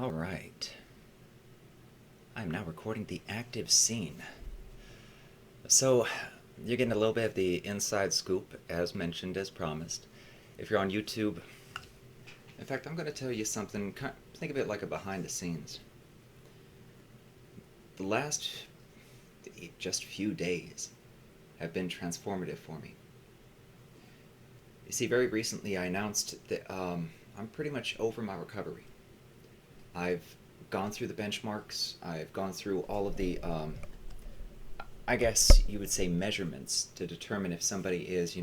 All right. I'm now recording the active scene. So, you're getting a little bit of the inside scoop, as mentioned, as promised. If you're on YouTube, in fact, I'm going to tell you something. Think of it like a behind the scenes. The last just few days have been transformative for me. You see, very recently I announced that I'm pretty much over my recovery. I've gone through the benchmarks. I've gone through all of the, I guess you would say, measurements to determine if somebody is,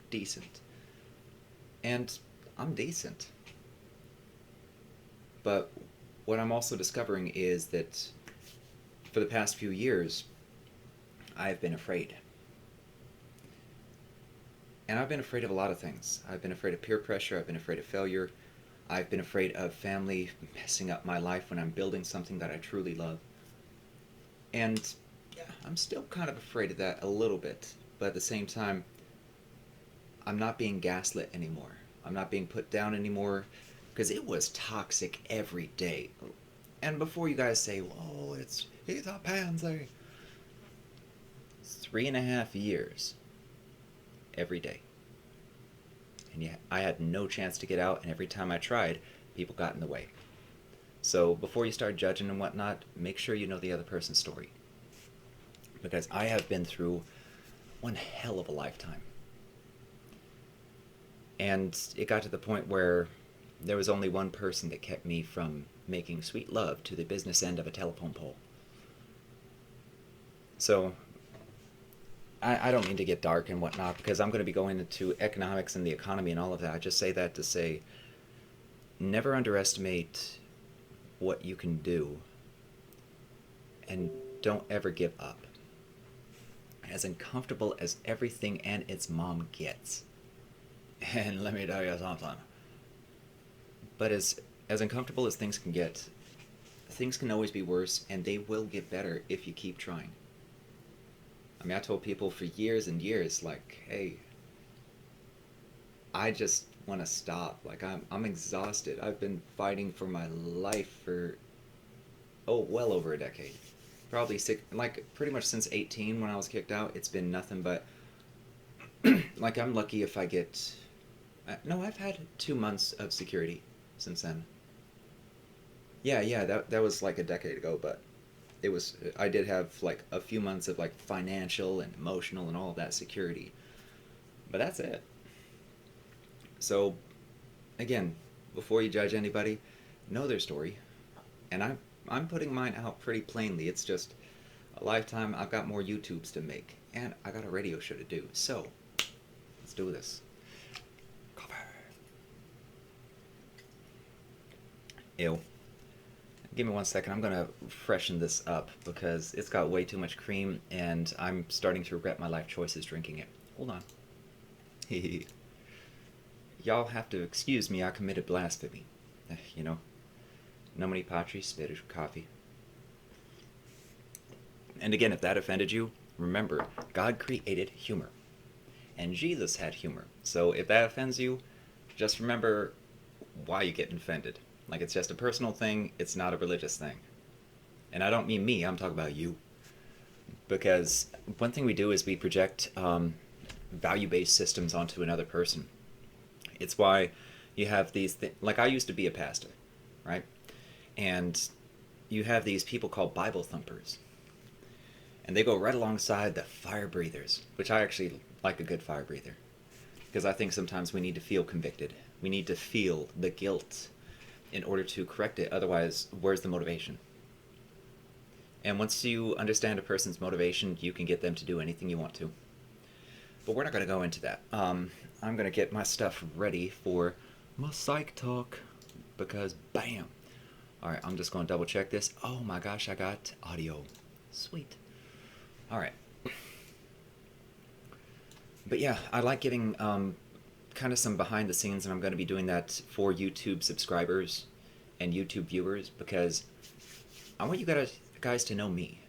decent. And I'm decent. But what I'm also discovering is that for the past few years, I've been afraid. And I've been afraid of a lot of things. I've been afraid of peer pressure. I've been afraid of failure. I've been afraid of family messing up my life when I'm building something that I truly love. And yeah, I'm still kind of afraid of that a little bit. But at the same time, I'm not being gaslit anymore. I'm not being put down anymore because it was toxic every day. And before you guys say, "Whoa, he's a pansy," 3.5 years every day. And yet I had no chance to get out, and every time I tried, people got in the way. So before you start judging and whatnot, make sure you know the other person's story. Because I have been through one hell of a lifetime. And it got to the point where there was only one person that kept me from making sweet love to the business end of a telephone pole. So I don't mean to get dark and whatnot, because I'm going to be going into economics and the economy and all of that. I just say that to say, never underestimate what you can do, and don't ever give up. As uncomfortable as everything and its mom gets, and let me tell you something, but as uncomfortable as things can get, things can always be worse, and they will get better if you keep trying. I mean, I told people for years and years, like, hey, I just want to stop. Like, I'm exhausted. I've been fighting for my life for, well over a decade. Probably pretty much since 18 when I was kicked out. It's been nothing but, like, I'm lucky if I get, no, I've had 2 months of security since then. Yeah, that was like a decade ago, but I did have like a few months of like financial and emotional and all of that security, but that's it. So again, before you judge anybody, know their story. And I'm putting mine out pretty plainly. It's just a lifetime. I've got more YouTubes to make, and I got a radio show to do. So let's do this. Cover. Ew. Give me 1 second. I'm gonna freshen this up because it's got way too much cream, and I'm starting to regret my life choices drinking it. Hold on. Y'all have to excuse me. I committed blasphemy. You know, nomine patri spiritus coffee. And again, if that offended you, remember, God created humor, and Jesus had humor. So if that offends you, just remember why you get offended. Like, it's just a personal thing. It's not a religious thing. And I don't mean me. I'm talking about you. Because one thing we do is we project value-based systems onto another person. It's why you have these like, I used to be a pastor, right? And you have these people called Bible thumpers. And they go right alongside the fire breathers, which I actually like a good fire breather. Because I think sometimes we need to feel convicted. We need to feel the guilt in order to correct it. Otherwise, where's the motivation? And once you understand a person's motivation, you can get them to do anything you want to. But we're not going to go into that. I'm going to get my stuff ready for my psych talk, because bam. Alright, I'm just going to double check this. Oh my gosh, I got audio. Sweet. Alright. But yeah, I like getting kind of some behind the scenes, and I'm going to be doing that for YouTube subscribers and YouTube viewers, because I want you guys to know me,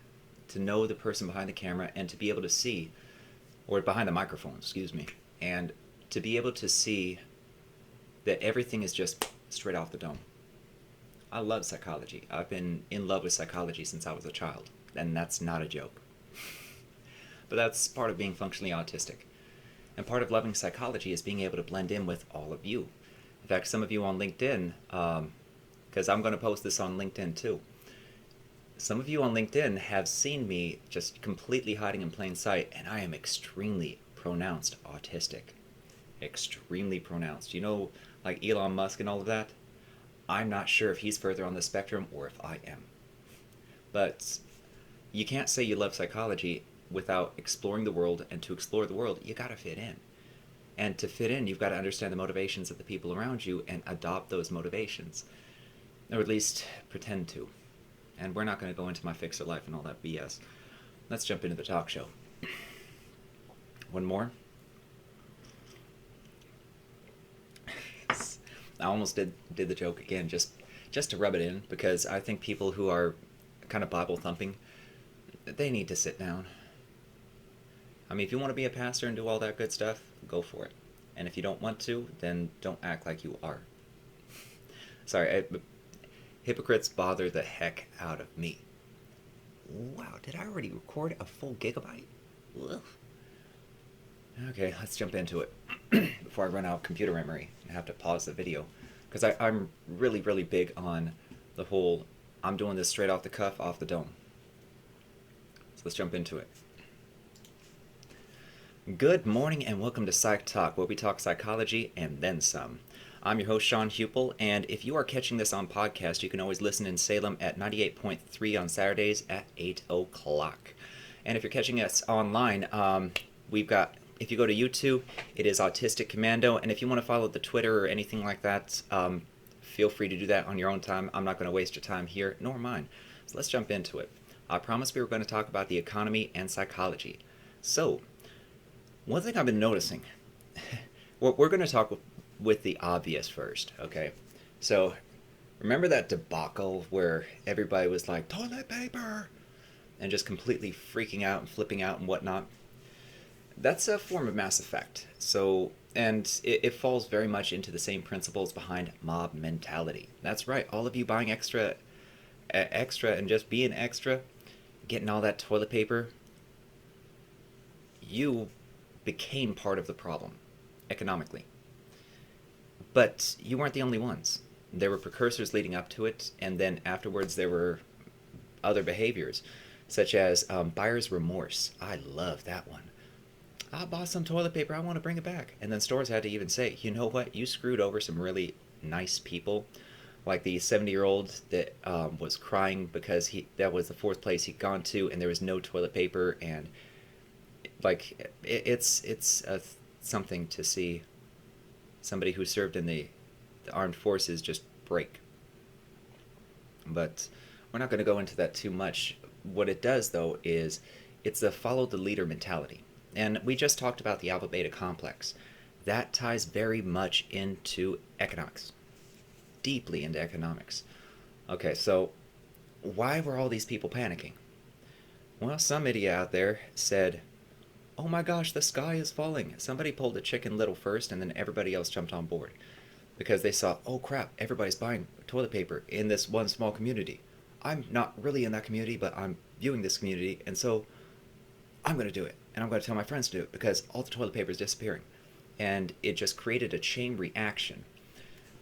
to know the person behind the camera, and to be able to see, or behind the microphone, excuse me, and to be able to see that everything is just straight off the dome. I love psychology. I've been in love with psychology since I was a child, and that's not a joke. But that's part of being functionally autistic. And part of loving psychology is being able to blend in with all of you. In fact, some of you on LinkedIn, because I'm going to post this on LinkedIn too, some of you on LinkedIn have seen me just completely hiding in plain sight, and I am extremely pronounced autistic. Extremely pronounced. You know, like Elon Musk and all of that? I'm not sure if he's further on the spectrum or if I am. But you can't say you love psychology without exploring the world, and to explore the world, you gotta fit in. And to fit in, you've got to understand the motivations of the people around you and adopt those motivations. Or at least pretend to. And we're not going to go into my fixer life and all that BS. Let's jump into the talk show. One more. I almost did the joke again, just to rub it in, because I think people who are kind of Bible thumping, they need to sit down. I mean, if you want to be a pastor and do all that good stuff, go for it. And if you don't want to, then don't act like you are. Sorry, hypocrites bother the heck out of me. Wow, did I already record a full gigabyte? Ugh. Okay, let's jump into it before I run out of computer memory and have to pause the video. Because I'm really, really big on the whole, I'm doing this straight off the cuff, off the dome. So let's jump into it. Good morning and welcome to Psych Talk, where we talk psychology and then some. I'm your host, Sean Hupel, and if you are catching this on podcast, you can always listen in Salem at 98.3 on Saturdays at 8 o'clock. And if you're catching us online, if you go to YouTube, it is Autistic Commando, and if you want to follow the Twitter or anything like that, feel free to do that on your own time. I'm not going to waste your time here, nor mine. So let's jump into it. I promised we were going to talk about the economy and psychology. So, one thing I've been noticing, we're going to talk with the obvious first, okay? So, remember that debacle where everybody was like, toilet paper, and just completely freaking out and flipping out and whatnot? That's a form of mass effect. So, and it falls very much into the same principles behind mob mentality. That's right, all of you buying extra and just being extra, getting all that toilet paper, you became part of the problem, economically. But you weren't the only ones. There were precursors leading up to it, and then afterwards there were other behaviors, such as buyer's remorse. I love that one. I bought some toilet paper, I want to bring it back. And then stores had to even say, you know what, you screwed over some really nice people. Like the 70-year-old that was crying because that was the fourth place he'd gone to, and there was no toilet paper, and like it's something to see somebody who served in the armed forces just break. But we're not going to go into that too much. What it does, though, is it's a follow the leader mentality. And we just talked about the alpha beta complex. That ties very much into economics, deeply into economics. Okay, so why were all these people panicking? Well, some idiot out there said, oh my gosh, the sky is falling. Somebody pulled a Chicken Little first, and then everybody else jumped on board. Because they saw, oh crap, everybody's buying toilet paper in this one small community. I'm not really in that community, but I'm viewing this community, and so I'm going to do it. And I'm going to tell my friends to do it, because all the toilet paper is disappearing. And it just created a chain reaction,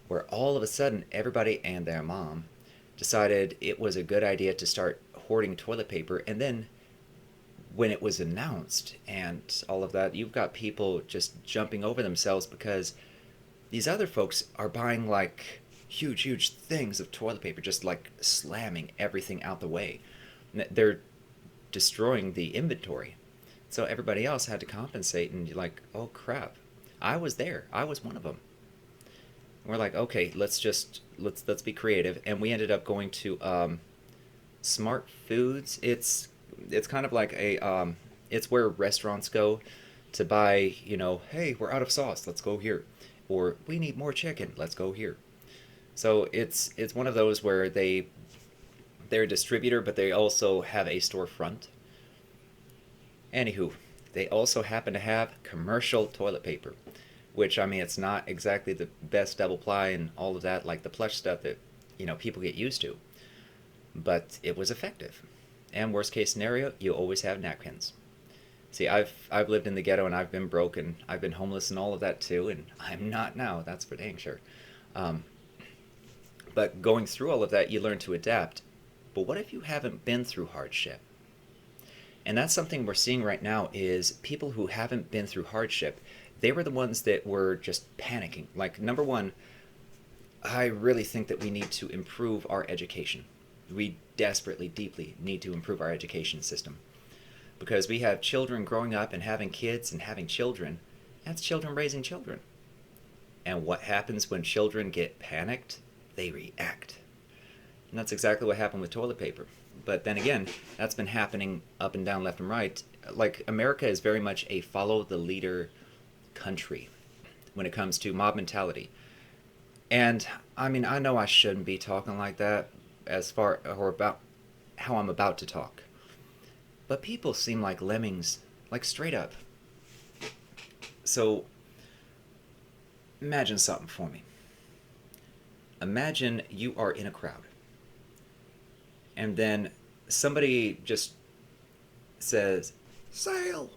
where all of a sudden, everybody and their mom decided it was a good idea to start hoarding toilet paper, and then when it was announced and all of that, you've got people just jumping over themselves because these other folks are buying like huge things of toilet paper, just like slamming everything out the way. They're destroying the inventory. So everybody else had to compensate, and you're like, oh crap, I was there. I was one of them. And we're like, okay, let's be creative. And we ended up going to Smart Foods. It's kind of like it's where restaurants go to buy, hey, we're out of sauce, let's go here. Or we need more chicken, let's go here. So it's one of those where they're a distributor, but they also have a storefront. Anywho, they also happen to have commercial toilet paper, which, I mean, it's not exactly the best double ply and all of that, like the plush stuff that people get used to. But it was effective. And worst case scenario, you always have napkins. See, I've lived in the ghetto and I've been broke and I've been homeless and all of that too, and I'm not now. That's for dang sure. Um, but going through all of that, you learn to adapt. But what if you haven't been through hardship? And that's something we're seeing right now is people who haven't been through hardship, they were the ones that were just panicking. Like, number one, I really think that we need to improve our education. We desperately, deeply need to improve our education system. Because we have children growing up and having kids and having children. That's children raising children. And what happens when children get panicked? They react. And that's exactly what happened with toilet paper. But then again, that's been happening up and down, left and right. Like, America is very much a follow the leader country when it comes to mob mentality. And I mean, I know I shouldn't be talking like that as far or about how I'm about to talk. But people seem like lemmings, like straight up. So imagine something for me. Imagine you are in a crowd. And then somebody just says, "Sail!"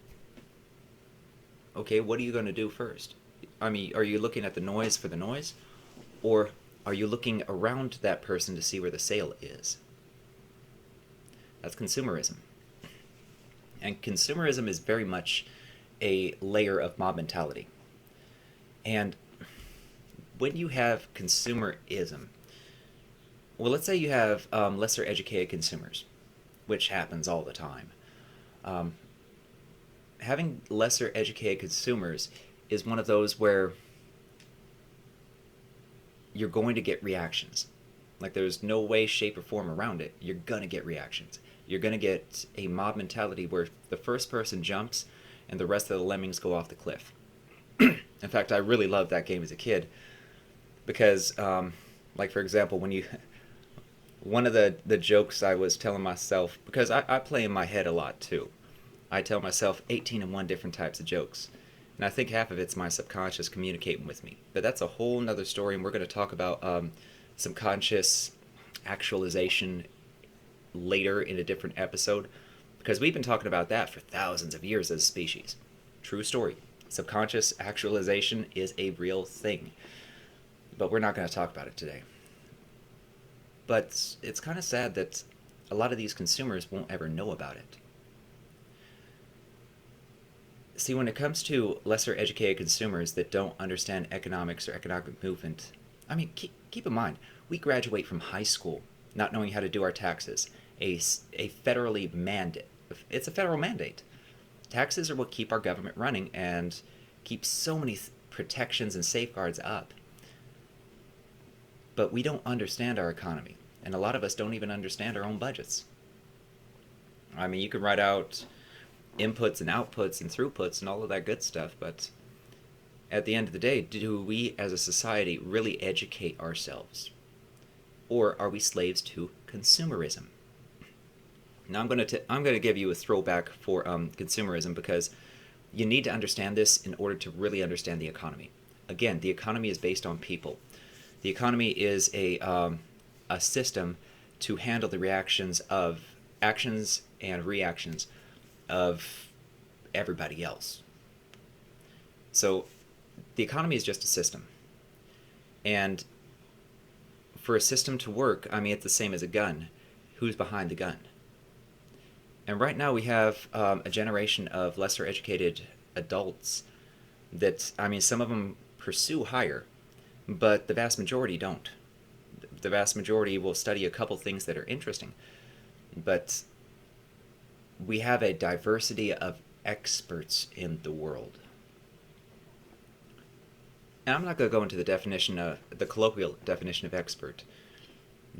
Okay, what are you going to do first? I mean, are you looking at the noise for the noise? Or are you looking around that person to see where the sail is? That's consumerism. And consumerism is very much a layer of mob mentality. And when you have consumerism, well, let's say you have lesser educated consumers, which happens all the time. Um, Having lesser educated consumers is one of those where you're going to get reactions. Like, there's no way, shape, or form around it. You're going to get reactions. You're going to get a mob mentality where the first person jumps and the rest of the lemmings go off the cliff. In fact, I really loved that game as a kid because, like, for example, when you... One of the jokes I was telling myself, because I play in my head a lot too. I tell myself 18 and 1 different types of jokes. And I think half of it's my subconscious communicating with me. But that's a whole nother story, and we're going to talk about subconscious actualization later in a different episode. Because we've been talking about that for thousands of years as a species. True story. Subconscious actualization is a real thing. But we're not going to talk about it today. But it's kind of sad that a lot of these consumers won't ever know about it. See, when it comes to lesser educated consumers that don't understand economics or economic movement, I mean, keep in mind, we graduate from high school not knowing how to do our taxes. A federally mandate. It's a federal mandate. Taxes are what keep our government running and keep so many protections and safeguards up. But we don't understand our economy, and a lot of us don't even understand our own budgets. I mean, you can write out inputs and outputs and throughputs and all of that good stuff, but at the end of the day, do we as a society really educate ourselves? Or are we slaves to consumerism? Now I'm going to give you a throwback for consumerism because you need to understand this in order to really understand the economy. Again, the economy is based on people. The economy is a system to handle the reactions of actions and reactions of everybody else. So the economy is just a system. And for a system to work, I mean, it's the same as a gun. Who's behind the gun? And right now we have a generation of lesser educated adults that, I mean, some of them pursue higher, but the vast majority don't. The vast majority will study a couple things that are interesting, but we have a diversity of experts in the world. And I'm not going to go into the definition of the colloquial definition of expert,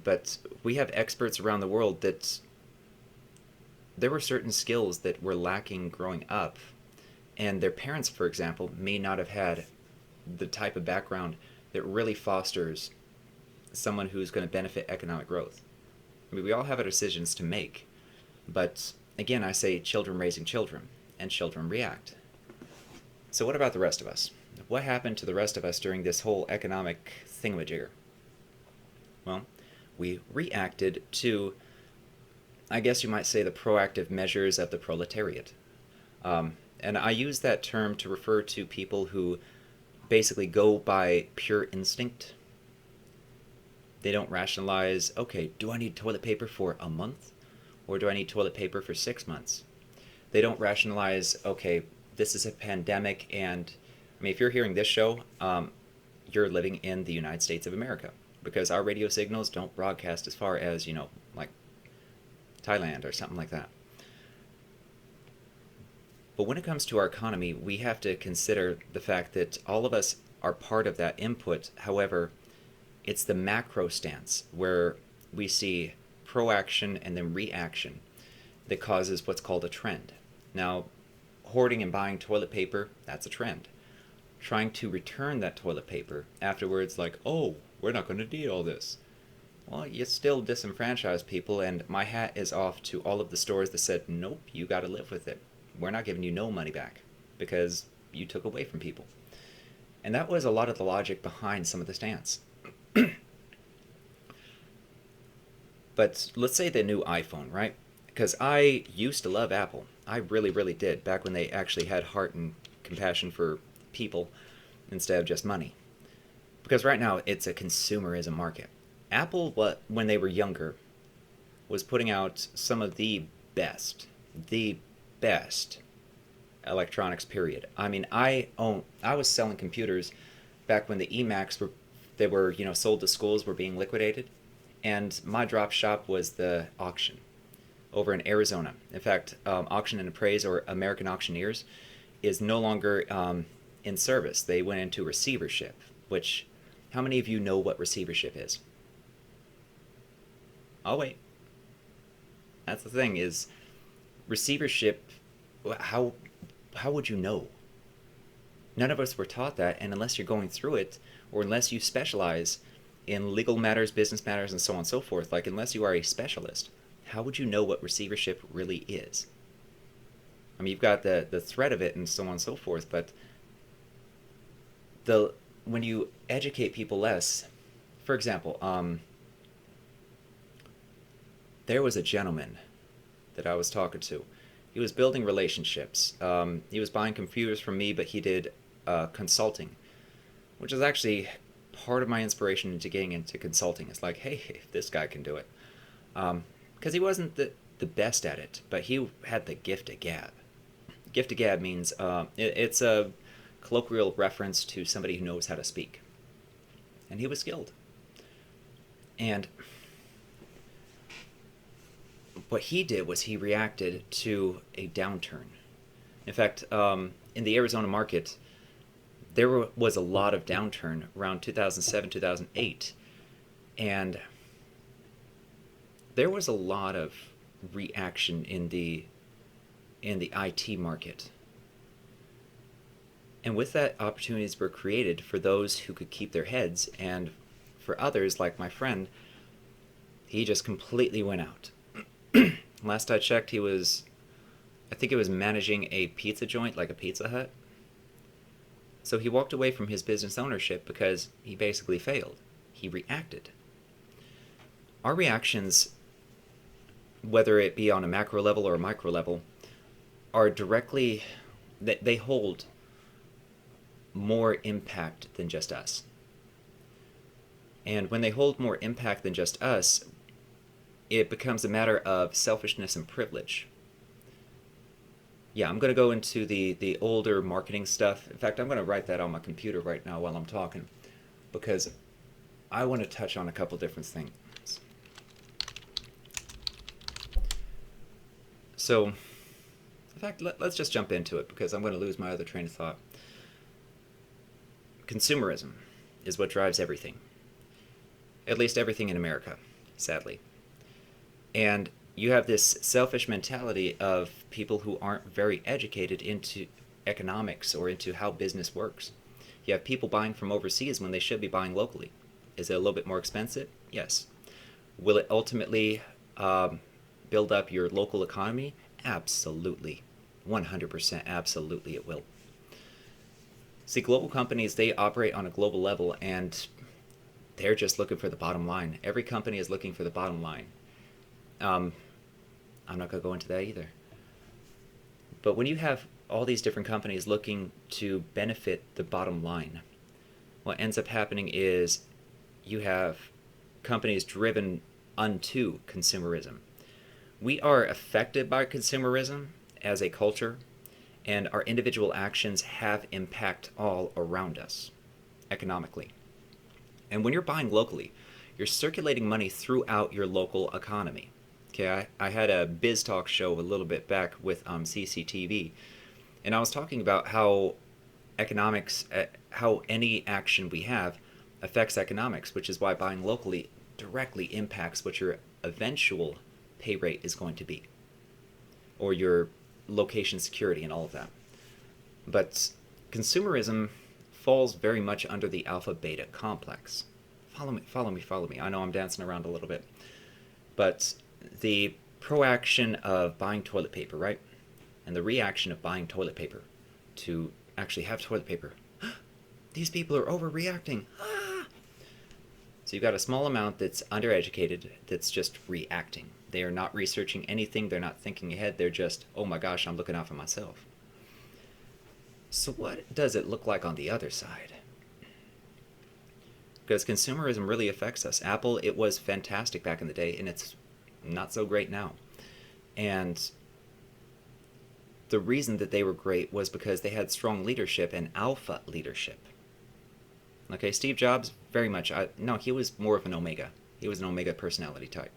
but we have experts around the world that there were certain skills that were lacking growing up, and their parents, for example, may not have had the type of background that really fosters someone who's going to benefit economic growth. I mean, we all have our decisions to make, but again, I say children raising children, and children react. So what about the rest of us? What happened to the rest of us during this whole economic thingamajigger? Well, we reacted to, I guess you might say, the proactive measures of the proletariat. And I use that term to refer to people who basically go by pure instinct. They don't rationalize, okay, do I need toilet paper for a month? Or do I need toilet paper for 6 months? They don't rationalize, okay, this is a pandemic, and I mean, if you're hearing this show, you're living in the United States of America, because our radio signals don't broadcast as far as, like Thailand or something like that. But when it comes to our economy, we have to consider the fact that all of us are part of that input. However, it's the macro stance where we see proaction and then reaction that causes what's called a trend. Now, hoarding and buying toilet paper, that's a trend. Trying to return that toilet paper afterwards, like, oh, we're not going to need all this. Well, you still disenfranchise people, and my hat is off to all of the stores that said, nope, you got to live with it. We're not giving you no money back because you took away from people. And that was a lot of the logic behind some of the stance. But let's say the new iPhone, right? Because I used to love Apple. I really, really did, back when they actually had heart and compassion for people instead of just money. Because right now, it's a consumerism market. Apple, when they were younger, was putting out some of the best electronics, period. I mean, I was selling computers back when the eMacs were sold to schools, were being liquidated, and my drop shop was the auction over in Arizona. In fact, Auction and Appraise, or American Auctioneers, is no longer in service. They went into receivership, which, how many of you know what receivership is? I'll wait. That's the thing, is receivership, how would you know? None of us were taught that, and unless you're going through it, or unless you specialize in legal matters, business matters, and so on and so forth, like unless you are a specialist, how would you know what receivership really is? I mean, you've got the threat of it and so on and so forth, but when you educate people less, for example, there was a gentleman that I was talking to. He was building relationships. He was buying computers from me, but he did consulting, which is actually part of my inspiration into getting into consulting. It's like, hey, if this guy can do it. Because he wasn't the best at it, but he had the gift of gab. Gift of gab means it's a colloquial reference to somebody who knows how to speak. And he was skilled. And what he did was he reacted to a downturn. In fact, in the Arizona market, there was a lot of downturn around 2007, 2008. And there was a lot of reaction in the IT market. And with that, opportunities were created for those who could keep their heads, and for others, like my friend, he just completely went out. Last I checked, I think it was managing a pizza joint, like a Pizza Hut. So he walked away from his business ownership because he basically failed. He reacted. Our reactions, whether it be on a macro level or a micro level, are directly, they hold more impact than just us. And when they hold more impact than just us, it becomes a matter of selfishness and privilege. Yeah, I'm going to go into the older marketing stuff. In fact, I'm going to write that on my computer right now while I'm talking, because I want to touch on a couple different things. So, in fact, let's just jump into it, because I'm going to lose my other train of thought. Consumerism is what drives everything. At least everything in America, sadly. And you have this selfish mentality of people who aren't very educated into economics or into how business works. You have people buying from overseas when they should be buying locally. Is it a little bit more expensive? Yes. Will it ultimately build up your local economy? Absolutely. 100% absolutely it will. See, global companies, they operate on a global level, and they're just looking for the bottom line. Every company is looking for the bottom line. I'm not going to go into that either. But when you have all these different companies looking to benefit the bottom line, what ends up happening is you have companies driven unto consumerism. We are affected by consumerism as a culture, and our individual actions have impact all around us economically. And when you're buying locally, you're circulating money throughout your local economy. Okay, I had a Biz Talk show a little bit back with CCTV, and I was talking about how economics, how any action we have affects economics, which is why buying locally directly impacts what your eventual pay rate is going to be, or your location security and all of that. But consumerism falls very much under the alpha-beta complex. Follow me. I know I'm dancing around a little bit. But the proaction of buying toilet paper, right? And the reaction of buying toilet paper to actually have toilet paper. These people are overreacting. So you've got a small amount that's undereducated, that's just reacting. They are not researching anything. They're not thinking ahead. They're just, oh my gosh, I'm looking out for myself. So what does it look like on the other side? Because consumerism really affects us. Apple, it was fantastic back in the day, and it's not so great now. And the reason that they were great was because they had strong leadership and alpha leadership. Okay, Steve Jobs, very much, no, he was more of an omega. He was an omega personality type.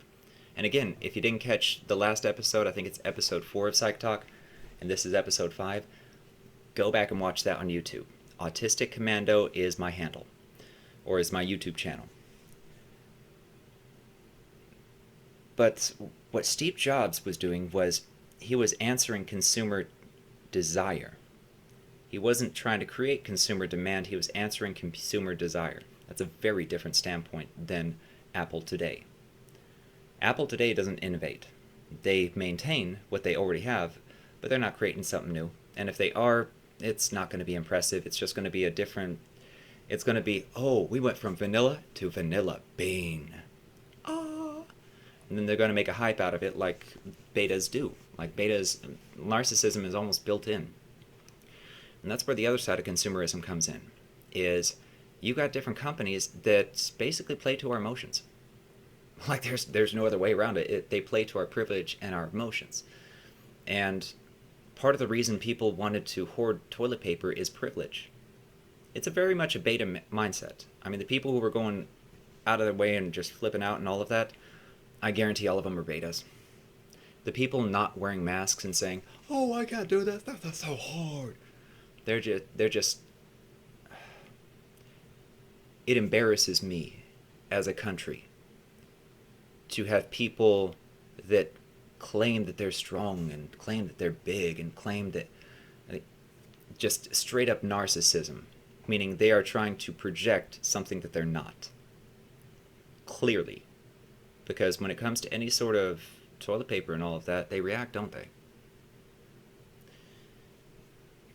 And again, if you didn't catch the last episode, I think it's episode 4 of Psych Talk, and this is episode 5, go back and watch that on YouTube. Autistic Commando is my handle, or is my YouTube channel. But what Steve Jobs was doing was he was answering consumer desire. He wasn't trying to create consumer demand, he was answering consumer desire. That's a very different standpoint than Apple today. Apple today doesn't innovate. They maintain what they already have, but they're not creating something new. And if they are, it's not going to be impressive. It's just going to be a different... It's going to be, oh, we went from vanilla to vanilla bean. Oh. And then they're going to make a hype out of it like betas do. Like betas, narcissism is almost built in. And that's where the other side of consumerism comes in, is you got different companies that basically play to our emotions. Like there's no other way around it. They play to our privilege and our emotions. And part of the reason people wanted to hoard toilet paper is privilege. It's a very much a beta mindset. I mean, the people who were going out of their way and just flipping out and all of that, I guarantee all of them are betas. The people not wearing masks and saying, oh, I can't do this, that's so hard. They're just, it embarrasses me as a country to have people that claim that they're strong and claim that they're big and claim that, just straight up narcissism, meaning they are trying to project something that they're not. Clearly. Because when it comes to any sort of toilet paper and all of that, they react, don't they?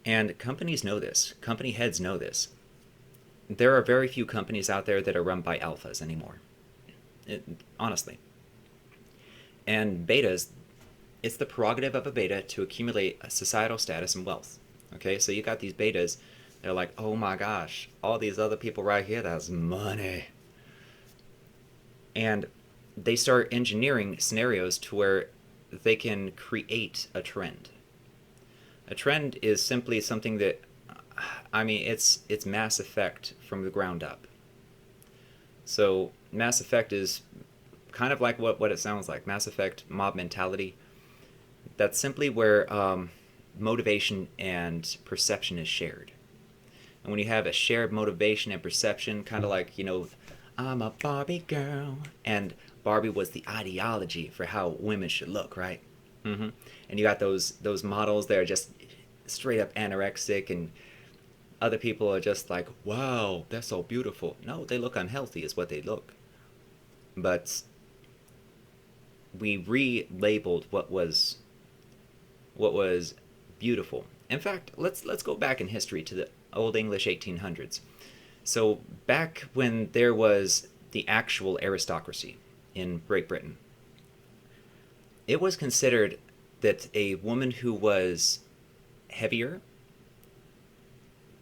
And companies know this. Company heads know this. There are very few companies out there that are run by alphas anymore. Honestly. And betas, it's the prerogative of a beta to accumulate a societal status and wealth. Okay, so you got these betas, they're like, oh my gosh, all these other people right here, that's money. And they start engineering scenarios to where they can create a trend. A trend is simply something that, I mean, it's Mass Effect from the ground up. So Mass Effect is kind of like what it sounds like. Mass Effect mob mentality. That's simply where motivation and perception is shared. And when you have a shared motivation and perception, kind of like, I'm a Barbie girl. And Barbie was the ideology for how women should look, right? Mm-hmm. And you got those models that are just straight up anorexic, and other people are just like, wow, they're so beautiful. No, they look unhealthy is what they look. But we relabeled what was beautiful. In fact, let's go back in history to the Old English 1800s. So back when there was the actual aristocracy in Great Britain, it was considered that a woman who was heavier,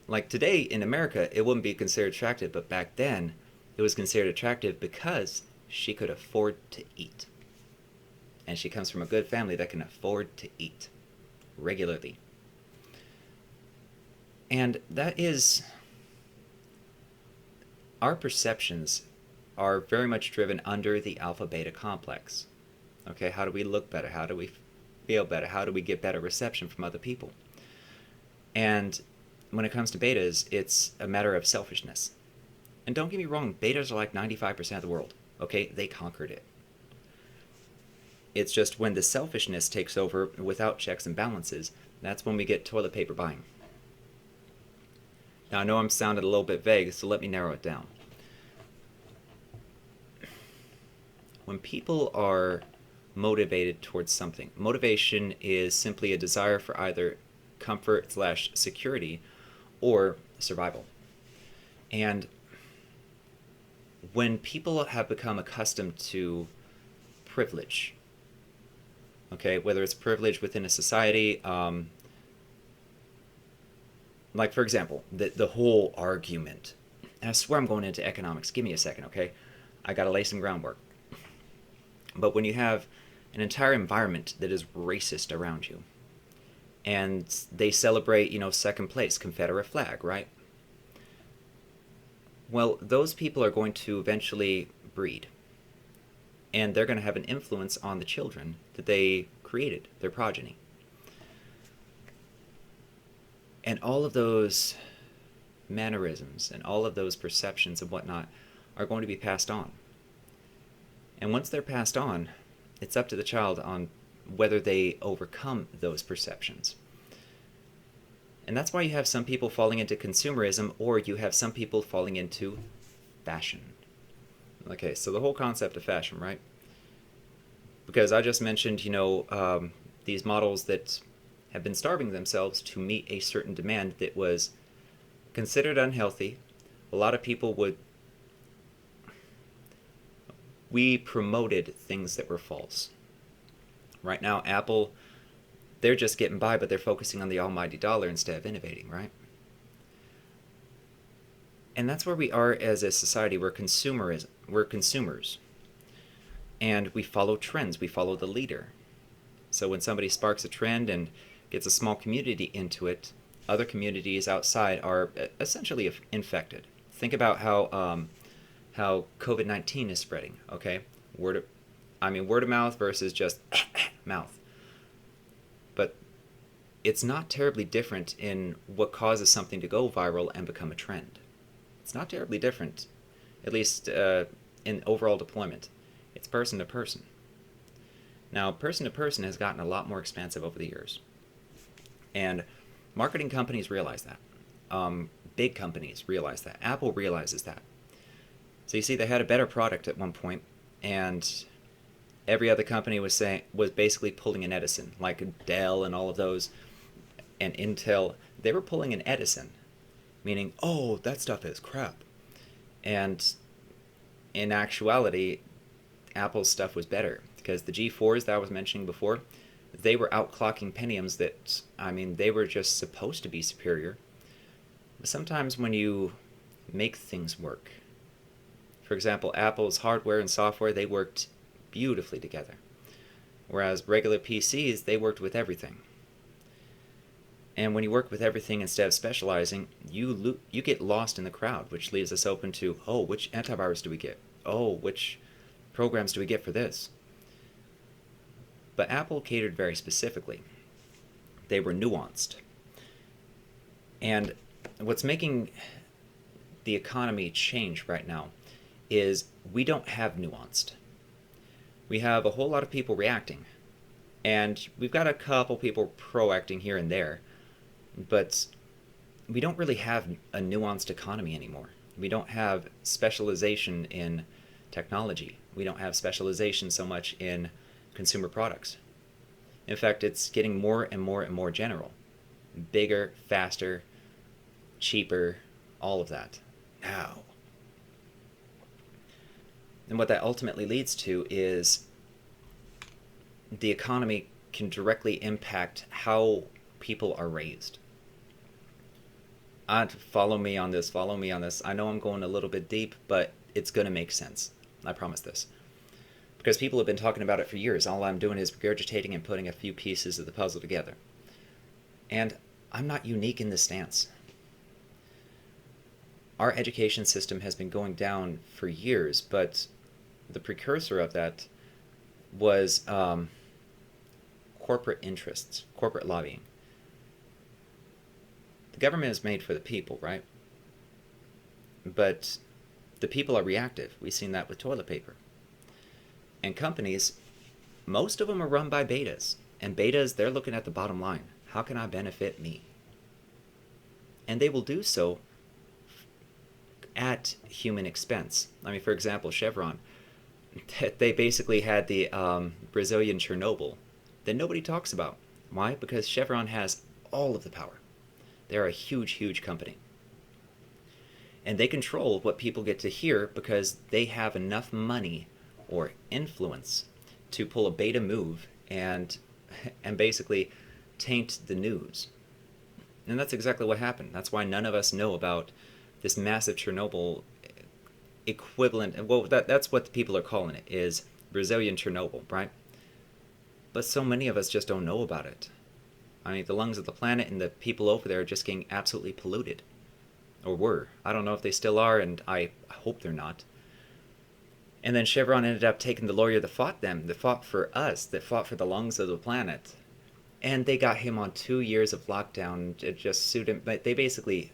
like today in America, it wouldn't be considered attractive, but back then it was considered attractive because she could afford to eat. And she comes from a good family that can afford to eat regularly. And that is, our perceptions are very much driven under the alpha-beta complex. Okay, how do we look better? How do we feel better? How do we get better reception from other people? And when it comes to betas, it's a matter of selfishness. And don't get me wrong, betas are like 95% of the world. Okay, they conquered it. It's just when the selfishness takes over without checks and balances, that's when we get toilet paper buying. Now, I know I'm sounding a little bit vague, so let me narrow it down. When people are motivated towards something, motivation is simply a desire for either comfort/security or survival. And when people have become accustomed to privilege, okay, whether it's privilege within a society, like for example, the whole argument, and I swear I'm going into economics, give me a second, okay? I gotta lay some groundwork. But when you have an entire environment that is racist around you, and they celebrate, second place, Confederate flag, right? Well, those people are going to eventually breed. And they're going to have an influence on the children that they created, their progeny. And all of those mannerisms and all of those perceptions and whatnot are going to be passed on. And once they're passed on, it's up to the child on whether they overcome those perceptions. And that's why you have some people falling into consumerism, or you have some people falling into fashion. Okay, so the whole concept of fashion, right? Because I just mentioned, these models that have been starving themselves to meet a certain demand that was considered unhealthy. A lot of people we promoted things that were false. Right now, Apple, they're just getting by, but they're focusing on the almighty dollar instead of innovating, right? And that's where we are as a society. We're consumers. And we follow trends. We follow the leader. So when somebody sparks a trend and gets a small community into it, other communities outside are essentially infected. Think about how COVID-19 is spreading, okay? Word of mouth versus just mouth. But it's not terribly different in what causes something to go viral and become a trend. It's not terribly different, at least in overall deployment. It's person to person. Now, person to person has gotten a lot more expansive over the years. And marketing companies realize that. Big companies realize that. Apple realizes that. So you see, they had a better product at one point, and every other company was basically pulling an Edison, like Dell and all of those, and Intel. They were pulling an Edison, meaning, oh, that stuff is crap. And in actuality, Apple's stuff was better, because the G4s that I was mentioning before, they were outclocking Pentiums that, they were just supposed to be superior. But sometimes when you make things work, for example, Apple's hardware and software, they worked beautifully together. Whereas regular PCs, they worked with everything. And when you work with everything instead of specializing, you get lost in the crowd, which leaves us open to, oh, which antivirus do we get? Oh, which programs do we get for this? But Apple catered very specifically. They were nuanced. And what's making the economy change right now is we don't have nuanced. We have a whole lot of people reacting. And we've got a couple people proacting here and there. But we don't really have a nuanced economy anymore. We don't have specialization in technology. We don't have specialization so much in consumer products. In fact, it's getting more and more and more general. Bigger, faster, cheaper, all of that. Now, And what that ultimately leads to is the economy can directly impact how people are raised. Follow me on this, follow me on this. I know I'm going a little bit deep, but it's going to make sense. I promise this. Because people have been talking about it for years. All I'm doing is regurgitating and putting a few pieces of the puzzle together. And I'm not unique in this stance. Our education system has been going down for years, but the precursor of that was corporate interests, corporate lobbying. The government is made for the people, right? But the people are reactive. We've seen that with toilet paper. And companies, most of them are run by betas. And betas, they're looking at the bottom line. How can I benefit me? And they will do so at human expense. I mean, for example, Chevron, they basically had the Brazilian Chernobyl that nobody talks about. Why? Because Chevron has all of the power. They're a huge, huge company. And they control what people get to hear because they have enough money or influence to pull a beta move and basically taint the news. And that's exactly what happened. That's why none of us know about this massive Chernobyl equivalent. Well, that's what the people are calling it, is Brazilian Chernobyl, right? But so many of us just don't know about it. I mean, the lungs of the planet and the people over there are just getting absolutely polluted. Or were. I don't know if they still are, and I hope they're not. And then Chevron ended up taking the lawyer that fought them, that fought for us, that fought for the lungs of the planet. And they got him on 2 years of lockdown. It just sued him. But they basically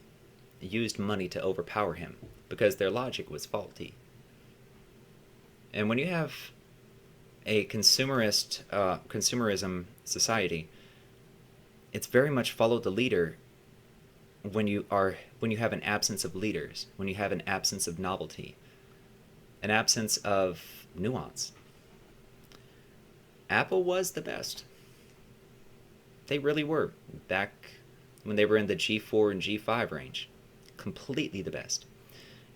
used money to overpower him because their logic was faulty. And when you have a consumerism society, it's very much follow the leader when you have an absence of leaders, when you have an absence of novelty, an absence of nuance. Apple was the best. They really were, back when they were in the G4 and G5 range. Completely the best.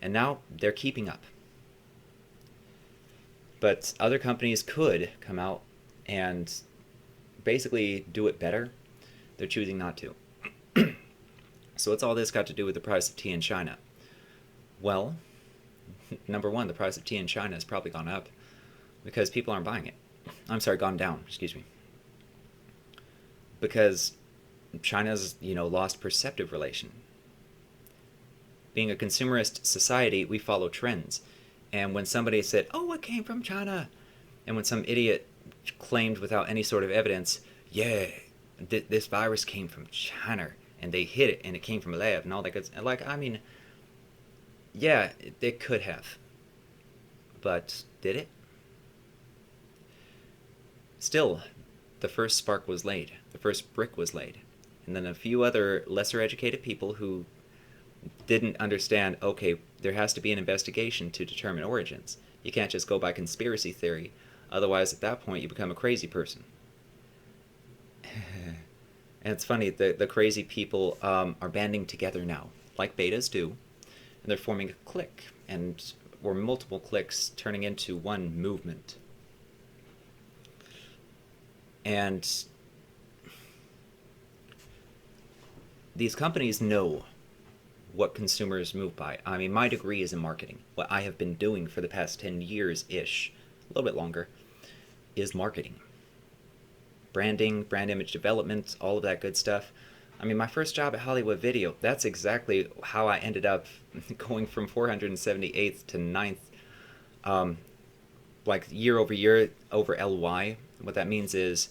And now they're keeping up. But other companies could come out and basically do it better. They're choosing not to. So what's all this got to do with the price of tea in China? Well, number one, the price of tea in China has probably gone up because people aren't buying it. I'm sorry, gone down, excuse me. Because China's, lost perceptive relation. Being a consumerist society, we follow trends. And when somebody said, oh, it came from China, and when some idiot claimed without any sort of evidence, yeah, this virus came from China, and they hid it, and it came from a lab, and all that good stuff. Like, I mean, yeah, it could have. But did it? Still, the first spark was laid. The first brick was laid. And then a few other lesser educated people who didn't understand, okay, there has to be an investigation to determine origins. You can't just go by conspiracy theory. Otherwise, at that point, you become a crazy person. And it's funny, the crazy people are banding together now, like betas do, and they're forming a clique, or multiple cliques turning into one movement. And these companies know what consumers move by. I mean, my degree is in marketing. What I have been doing for the past 10 years-ish, a little bit longer, is marketing. Branding, brand image development, all of that good stuff. I mean, my first job at Hollywood Video, that's exactly how I ended up going from 478th to 9th, like year over year over LY. What that means is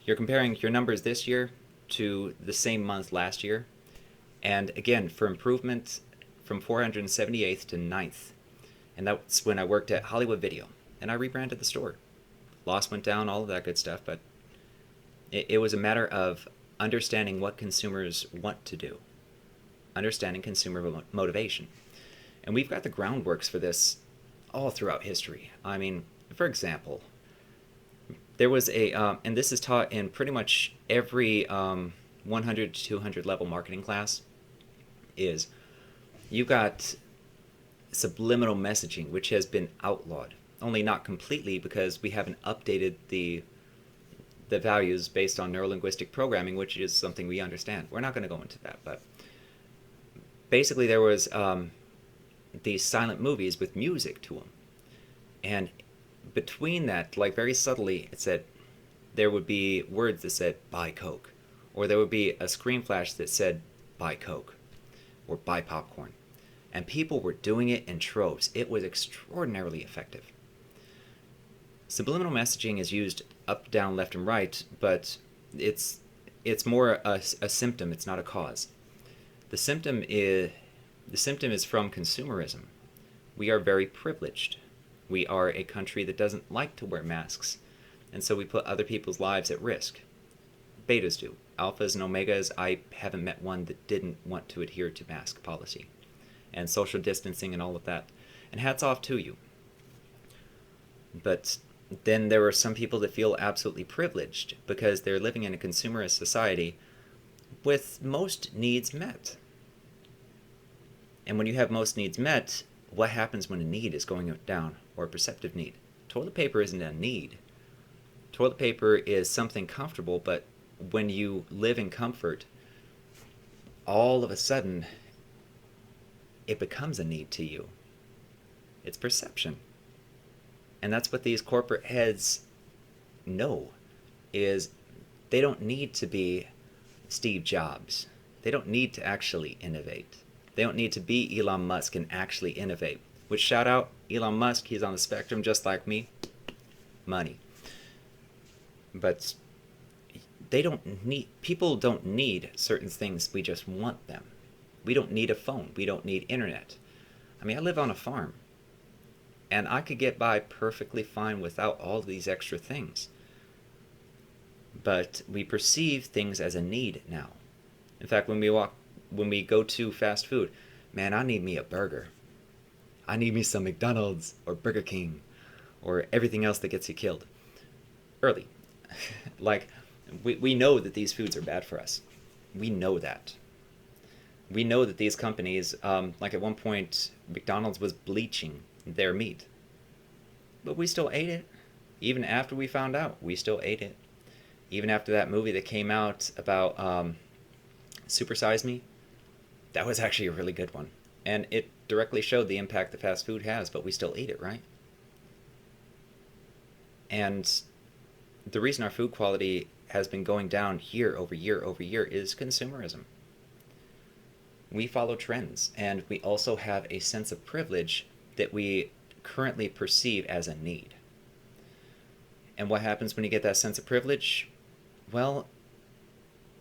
you're comparing your numbers this year to the same month last year. And again, for improvement, from 478th to 9th. And that's when I worked at Hollywood Video. And I rebranded the store. Loss went down, all of that good stuff. But it was a matter of understanding what consumers want to do. Understanding consumer motivation. And we've got the groundworks for this all throughout history. I mean, for example, there was and this is taught in pretty much every 100 to 200 level marketing class, is you got subliminal messaging, which has been outlawed. Only not completely, because we haven't updated the values based on neurolinguistic programming, which is something we understand. We're not going to go into that, but basically there was these silent movies with music to them. And between that, like very subtly, it said, there would be words that said, buy Coke. Or there would be a screen flash that said, buy Coke. Or buy popcorn. And people were doing it in troves. It was extraordinarily effective. Subliminal messaging is used up, down, left, and right, but it's more a symptom. It's not a cause. The symptom is from consumerism. We are very privileged. We are a country that doesn't like to wear masks, and so we put other people's lives at risk. Betas do. Alphas and omegas, I haven't met one that didn't want to adhere to mask policy and social distancing and all of that. And hats off to you. But then there are some people that feel absolutely privileged because they're living in a consumerist society with most needs met. And when you have most needs met, what happens when a need is going down, or a perceptive need? Toilet paper isn't a need. Toilet paper is something comfortable, but when you live in comfort, all of a sudden, it becomes a need to you. It's perception. And that's what these corporate heads know, is they don't need to be Steve Jobs. They don't need to actually innovate. They don't need to be Elon Musk and actually innovate. Which, shout out, Elon Musk, he's on the spectrum just like me. Money. But people don't need certain things, we just want them. We don't need a phone, we don't need internet. I mean, I live on a farm, and I could get by perfectly fine without all of these extra things. But we perceive things as a need now. In fact, when we go to fast food, man, I need me a burger. I need me some McDonald's or Burger King or everything else that gets you killed early. Like, we know that these foods are bad for us. We know that. We know that these companies, like at one point, McDonald's was bleaching their meat. But we still ate it. Even after we found out, we still ate it. Even after that movie that came out about Super Size Me, that was actually a really good one. And it directly showed the impact that fast food has, but we still ate it, right? And the reason our food quality has been going down year over year over year is consumerism. We follow trends, and we also have a sense of privilege that we currently perceive as a need. And what happens when you get that sense of privilege? Well,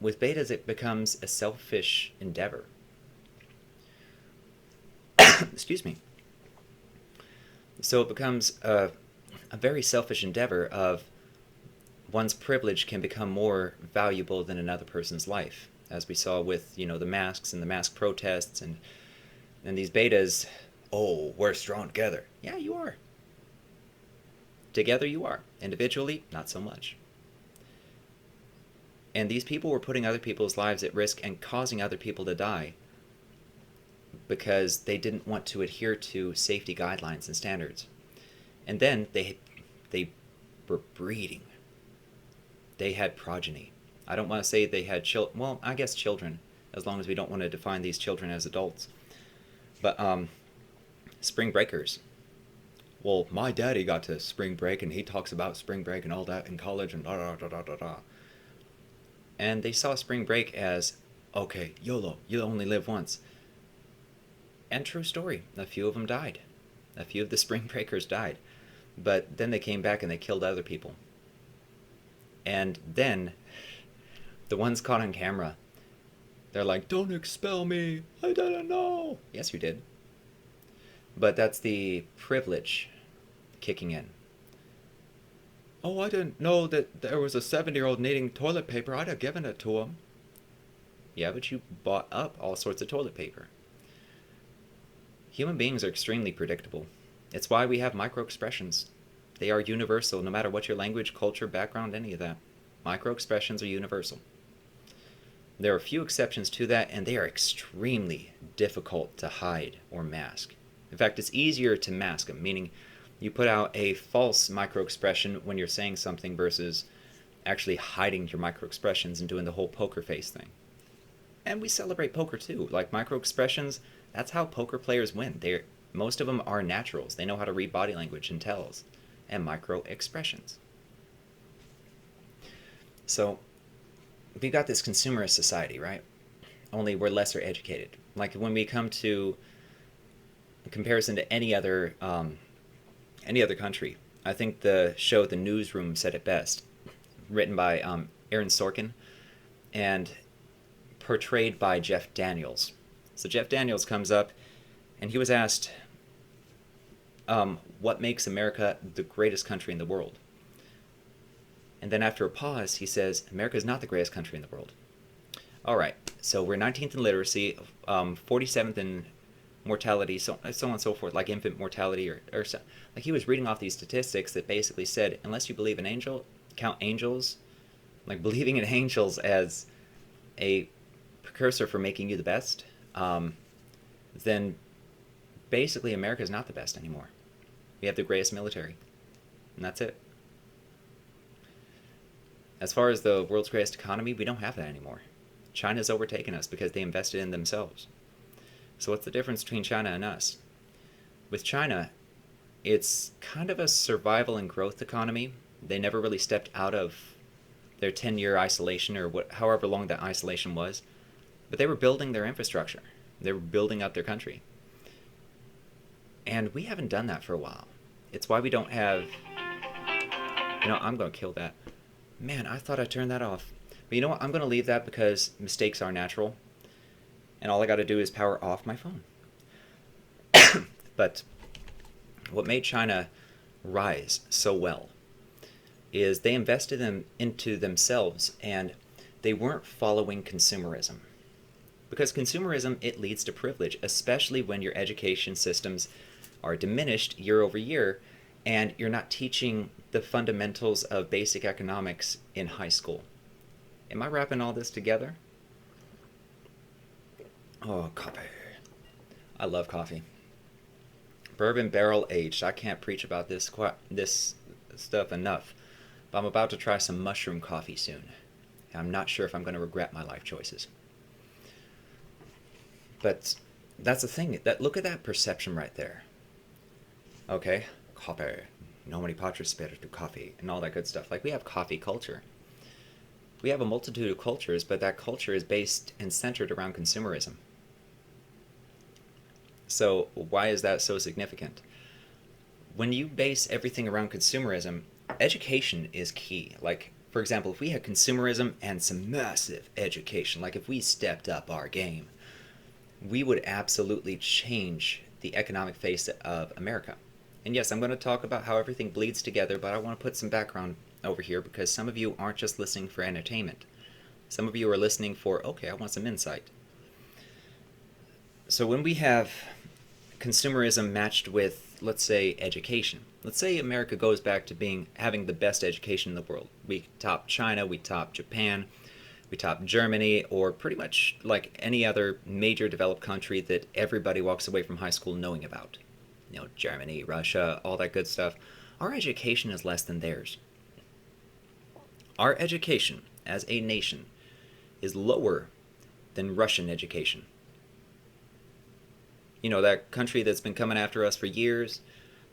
with betas, it becomes a selfish endeavor. Excuse me. So it becomes a very selfish endeavor of one's privilege can become more valuable than another person's life, as we saw with, the masks and the mask protests and these betas. Oh, we're strong together. Yeah, you are. Together you are. Individually, not so much. And these people were putting other people's lives at risk and causing other people to die because they didn't want to adhere to safety guidelines and standards. And then they were breeding. They had progeny. I don't want to say they had children. Well, I guess children, as long as we don't want to define these children as adults. But spring breakers. Well, my daddy got to spring break, and he talks about spring break and all that in college and da da da da da da. And they saw spring break as, okay, YOLO, you only live once. And true story, a few of them died. A few of the spring breakers died. But then they came back and they killed other people. And then, the ones caught on camera, they're like, don't expel me, I didn't know. Yes, you did. But that's the privilege kicking in. Oh, I didn't know that there was a 70-year-old needing toilet paper. I'd have given it to him. Yeah, but you bought up all sorts of toilet paper. Human beings are extremely predictable. It's why we have microexpressions. They are universal, no matter what your language, culture, background, any of that. Microexpressions are universal. There are a few exceptions to that, and they are extremely difficult to hide or mask. In fact, it's easier to mask them, meaning you put out a false microexpression when you're saying something versus actually hiding your microexpressions and doing the whole poker face thing. And we celebrate poker too. Like microexpressions, that's how poker players win. Most of them are naturals. They know how to read body language and tells and microexpressions. So we've got this consumerist society, right? Only we're lesser educated. Like when we come to comparison to any other country, I think the show The Newsroom said it best, written by Aaron Sorkin and portrayed by Jeff Daniels. So Jeff Daniels comes up and he was asked, what makes America the greatest country in the world? And then after a pause, he says, America is not the greatest country in the world. All right, so we're 19th in literacy, 47th in mortality, so on and so forth, like infant mortality or so. Like he was reading off these statistics that basically said, unless you believe in count angels, like believing in angels as a precursor for making you the best, then basically America is not the best anymore. We have the greatest military, and that's it. As far as the world's greatest economy, we don't have that anymore. China's overtaken us because they invested in themselves. So what's the difference between China and us? With China, it's kind of a survival and growth economy. They never really stepped out of their 10-year isolation or however long that isolation was. But they were building their infrastructure. They were building up their country. And we haven't done that for a while. It's why we don't have... I'm going to kill that. Man, I thought I turned that off. But you know what? I'm going to leave that because mistakes are natural. And all I got to do is power off my phone. But what made China rise so well is they invested them into themselves and they weren't following consumerism. Because consumerism, it leads to privilege, especially when your education systems are diminished year over year and you're not teaching the fundamentals of basic economics in high school. Am I wrapping all this together? Oh, coffee. I love coffee. Bourbon barrel aged. I can't preach about this stuff enough. But I'm about to try some mushroom coffee soon. I'm not sure if I'm going to regret my life choices. But that's the thing. Look at that perception right there. Okay, coffee. No many patras spiritu coffee and all that good stuff. Like we have coffee culture. We have a multitude of cultures, but that culture is based and centered around consumerism. So why is that so significant? When you base everything around consumerism, education is key. Like, for example, if we had consumerism and some massive education, like if we stepped up our game, we would absolutely change the economic face of America. And yes, I'm going to talk about how everything bleeds together, but I want to put some background over here because some of you aren't just listening for entertainment. Some of you are listening for, okay, I want some insight. So when we have consumerism matched with, let's say, education. Let's say America goes back to having the best education in the world. We top China, we top Japan, we top Germany, or pretty much like any other major developed country that everybody walks away from high school knowing about. Germany, Russia, all that good stuff. Our education is less than theirs. Our education as a nation is lower than Russian education. That country that's been coming after us for years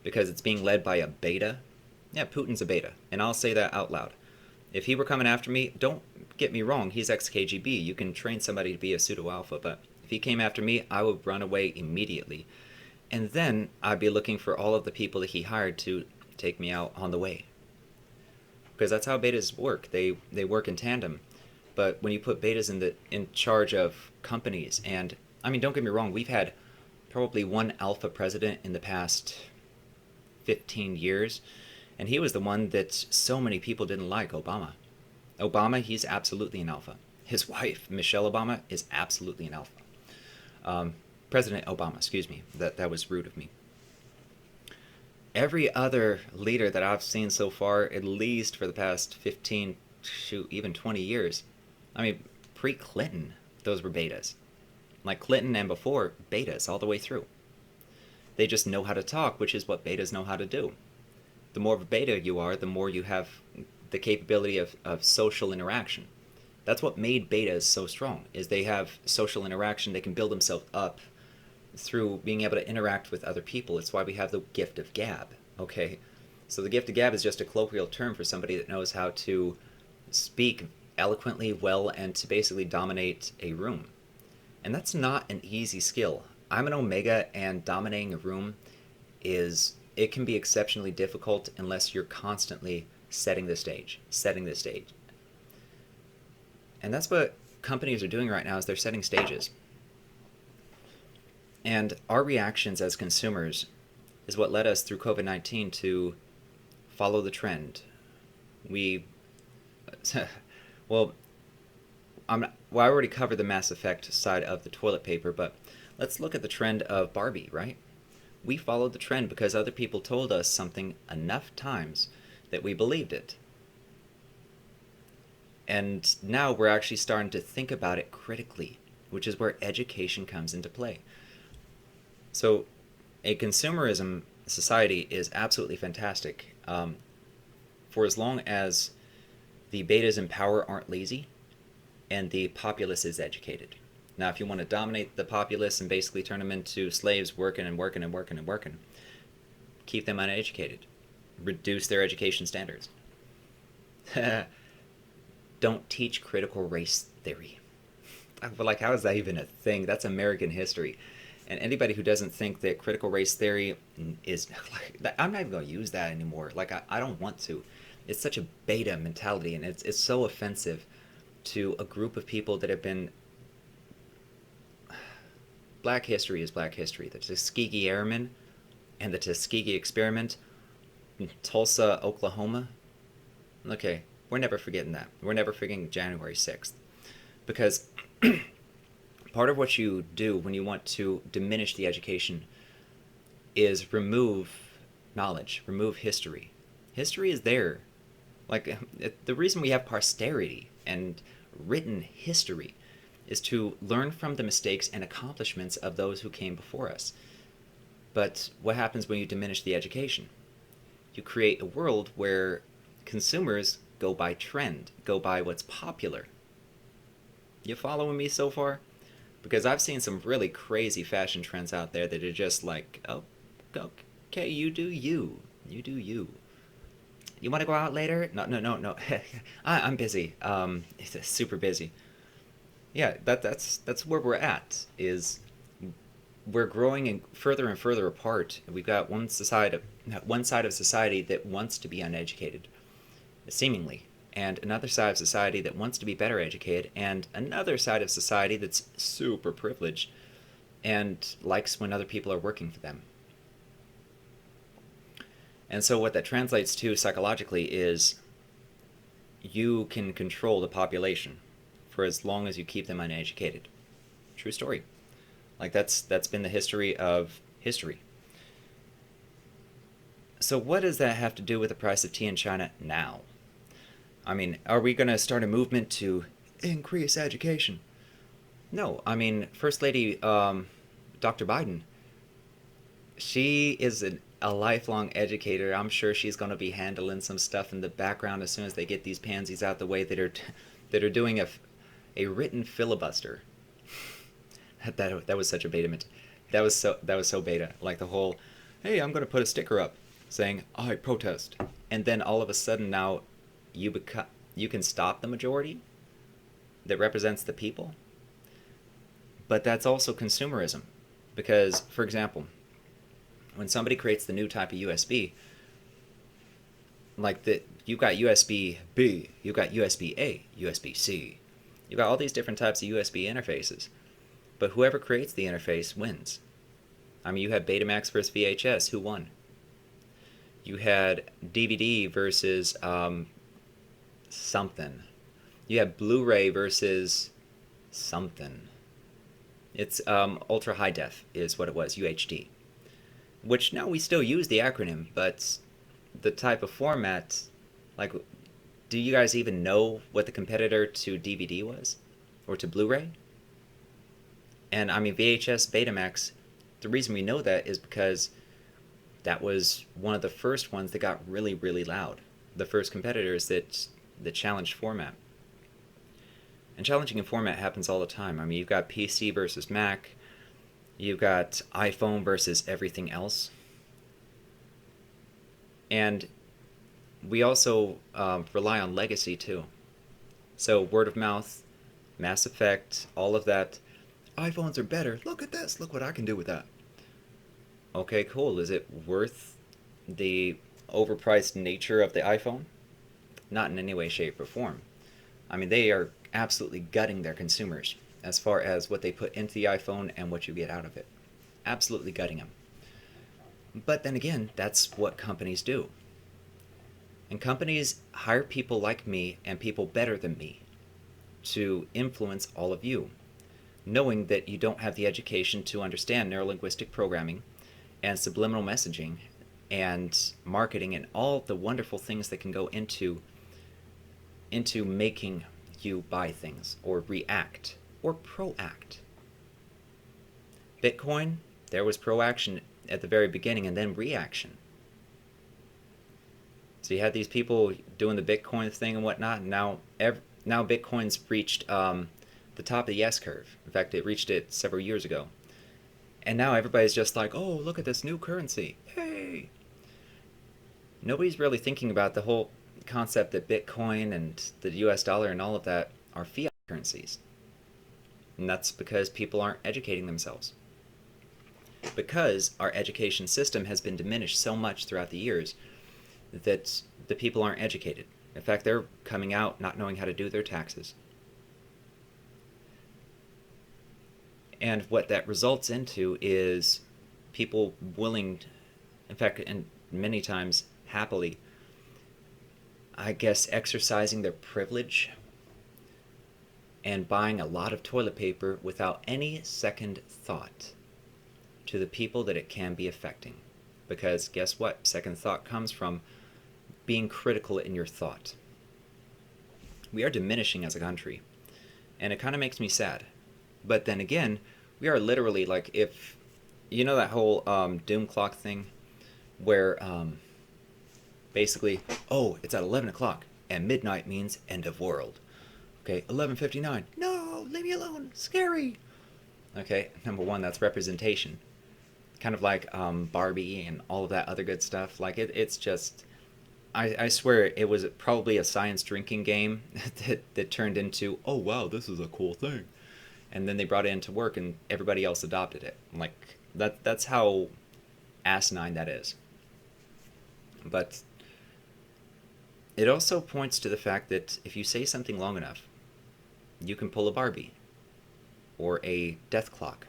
because it's being led by a beta. Yeah, Putin's a beta, and I'll say that out loud. If he were coming after me, don't get me wrong, he's ex-KGB. You can train somebody to be a pseudo-alpha, but if he came after me, I would run away immediately. And then I'd be looking for all of the people that he hired to take me out on the way. Because that's how betas work. They work in tandem. But when you put betas in charge of companies, and I mean, don't get me wrong, we've had probably one alpha president in the past 15 years, and he was the one that so many people didn't like, Obama. Obama, he's absolutely an alpha. His wife, Michelle Obama, is absolutely an alpha. President Obama, excuse me, that was rude of me. Every other leader that I've seen so far, at least for the past 15, even 20 years, I mean, pre-Clinton, those were betas. Like Clinton and before, betas all the way through. They just know how to talk, which is what betas know how to do. The more of a beta you are, the more you have the capability of social interaction. That's what made betas so strong, is they have social interaction. They can build themselves up through being able to interact with other people. It's why we have the gift of gab, okay? So the gift of gab is just a colloquial term for somebody that knows how to speak eloquently well and to basically dominate a room. And that's not an easy skill. I'm an Omega, and dominating a room it can be exceptionally difficult unless you're constantly setting the stage. And that's what companies are doing right now, is they're setting stages. And our reactions as consumers is what led us through COVID-19 to follow the trend. Well, I already covered the Mass Effect side of the toilet paper, but let's look at the trend of Barbie, right? We followed the trend because other people told us something enough times that we believed it. And now we're actually starting to think about it critically, which is where education comes into play. So a consumerism society is absolutely fantastic for as long as the betas in power aren't lazy and the populace is educated. Now, if you want to dominate the populace and basically turn them into slaves working and working and working and working, keep them uneducated. Reduce their education standards. Don't teach critical race theory. But like, how is that even a thing? That's American history. And anybody who doesn't think that critical race theory is... I'm not even going to use that anymore. Like, I don't want to. It's such a beta mentality, and it's so offensive to a group of people that have been... Black history is black history. The Tuskegee Airmen and the Tuskegee Experiment in Tulsa, Oklahoma. Okay, we're never forgetting that. We're never forgetting January 6th. Because part of what you do when you want to diminish the education is remove knowledge, remove history. History is there. Like, the reason we have posterity and written history is to learn from the mistakes and accomplishments of those who came before us. But what happens when you diminish the education? You create a world where consumers go by trend, go by what's popular. You following me so far? Because I've seen some really crazy fashion trends out there that are just like, oh, okay, you do you. You do you. You want to go out later? No. I'm busy. Super busy. Yeah, that's where we're at, is we're growing and further apart. We've got one side of society that wants to be uneducated, seemingly, and another side of society that wants to be better educated, and another side of society that's super privileged and likes when other people are working for them. And so what that translates to psychologically is you can control the population for as long as you keep them uneducated. True story. Like, that's been the history of history. So what does that have to do with the price of tea in China now? I mean, are we going to start a movement to increase education? No. I mean, First Lady Dr. Biden, she is a lifelong educator. I'm sure she's going to be handling some stuff in the background as soon as they get these pansies out the way that are doing a written filibuster. That was such a beta. That was so beta. Like the whole, hey, I'm going to put a sticker up saying I protest, and then all of a sudden now you can stop the majority that represents the people. But that's also consumerism, because, for example, when somebody creates the new type of USB, like you've got USB B, you've got USB A, USB C. You've got all these different types of USB interfaces. But whoever creates the interface wins. I mean, you had Betamax versus VHS. Who won? You had DVD versus something. You had Blu-ray versus something. It's ultra high def is what it was, UHD. Which now we still use the acronym, but the type of format, like, do you guys even know what the competitor to DVD was? Or to Blu-ray? And I mean, VHS, Betamax, the reason we know that is because that was one of the first ones that got really, really loud. The first competitors that challenged format. And challenging in format happens all the time. I mean, you've got PC versus Mac, you've got iPhone versus everything else. And we also rely on legacy too. So word of mouth, Mass Effect, all of that. iPhones are better. Look at this. Look what I can do with that. Okay, cool. Is it worth the overpriced nature of the iPhone? Not in any way, shape, or form. I mean, they are absolutely gutting their consumers as far as what they put into the iPhone and what you get out of it. Absolutely gutting them. But then again, that's what companies do. And companies hire people like me and people better than me to influence all of you, knowing that you don't have the education to understand neurolinguistic programming and subliminal messaging and marketing and all the wonderful things that can go into making you buy things or react or proact. Bitcoin, there was proaction at the very beginning and then reaction. So you had these people doing the Bitcoin thing and whatnot, and now Bitcoin's reached the top of the S curve. In fact, it reached it several years ago. And now everybody's just like, oh, look at this new currency. Hey! Nobody's really thinking about the whole concept that Bitcoin and the US dollar and all of that are fiat currencies. And that's because people aren't educating themselves. Because our education system has been diminished so much throughout the years that the people aren't educated. In fact, they're coming out not knowing how to do their taxes. And what that results into is people willing, in fact, and many times happily, I guess, exercising their privilege and buying a lot of toilet paper without any second thought to the people that it can be affecting. Because guess what? Second thought comes from being critical in your thought. We are diminishing as a country, and it kind of makes me sad. But then again, we are literally like, if you know that whole doom clock thing where basically, oh, it's at 11 o'clock and midnight means end of world. Okay, 11:59. No, leave me alone. Scary. Okay, number one, that's representation. Kind of like Barbie and all of that other good stuff. Like it's just, I swear it was probably a science drinking game that turned into, oh wow, this is a cool thing. And then they brought it into work and everybody else adopted it. Like that's how asinine that is. But it also points to the fact that if you say something long enough, you can pull a Barbie or a death clock.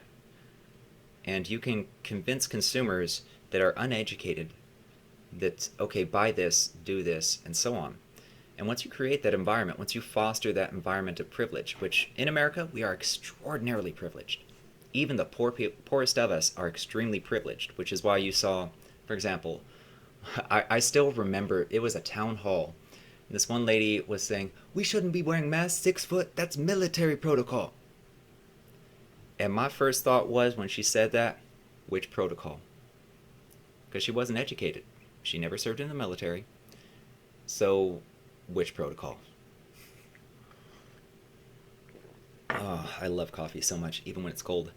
And you can convince consumers that are uneducated that, okay, buy this, do this, and so on. And once you create that environment, once you foster that environment of privilege, which in America, we are extraordinarily privileged. Even the poorest of us are extremely privileged, which is why you saw, for example, I still remember it was a town hall. And this one lady was saying, we shouldn't be wearing masks 6 foot, that's military protocol. And my first thought was, when she said that, which protocol? Because she wasn't educated. She never served in the military. So, which protocol? Oh, I love coffee so much, even when it's cold.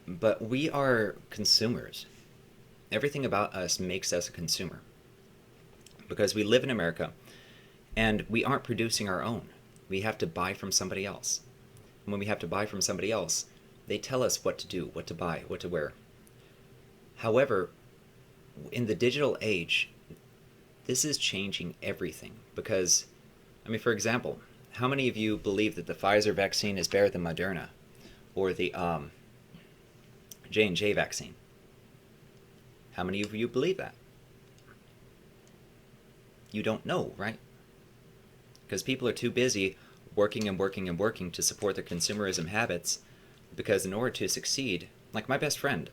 But we are consumers. Everything about us makes us a consumer. Because we live in America, and we aren't producing our own. We have to buy from somebody else. And when we have to buy from somebody else, they tell us what to do, what to buy, what to wear. However, in the digital age, this is changing everything. Because, I mean, for example, how many of you believe that the Pfizer vaccine is better than Moderna? Or the J&J vaccine? How many of you believe that? You don't know, right? Because people are too busy working and working and working to support their consumerism habits, because in order to succeed, like my best friend,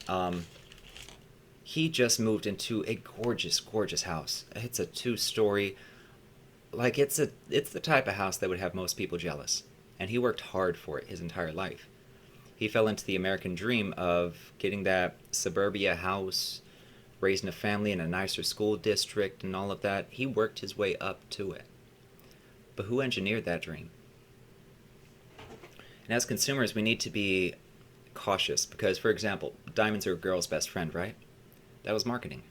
he just moved into a gorgeous, gorgeous house. It's a 2-story, like it's the type of house that would have most people jealous. And he worked hard for it his entire life. He fell into the American dream of getting that suburbia house, raising a family in a nicer school district and all of that. He worked his way up to it. But who engineered that dream? And as consumers, we need to be cautious because, for example, diamonds are a girl's best friend, right? That was marketing.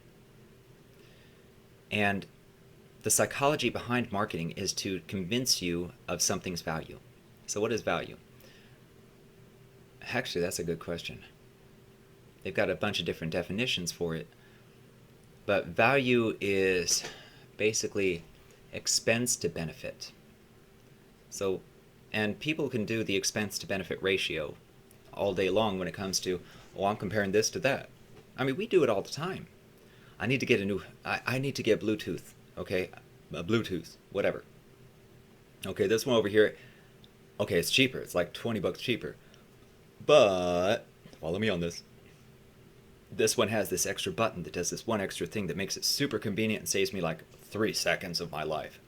And the psychology behind marketing is to convince you of something's value. So what is value? Actually, that's a good question. They've got a bunch of different definitions for it. But value is basically expense to benefit. So, and people can do the expense to benefit ratio all day long when it comes to, oh, I'm comparing this to that. I mean, we do it all the time. I need to get Bluetooth, okay? Bluetooth, whatever. Okay, this one over here, okay, it's cheaper. It's like $20 cheaper. But, follow me on this. This one has this extra button that does this one extra thing that makes it super convenient and saves me like 3 seconds of my life.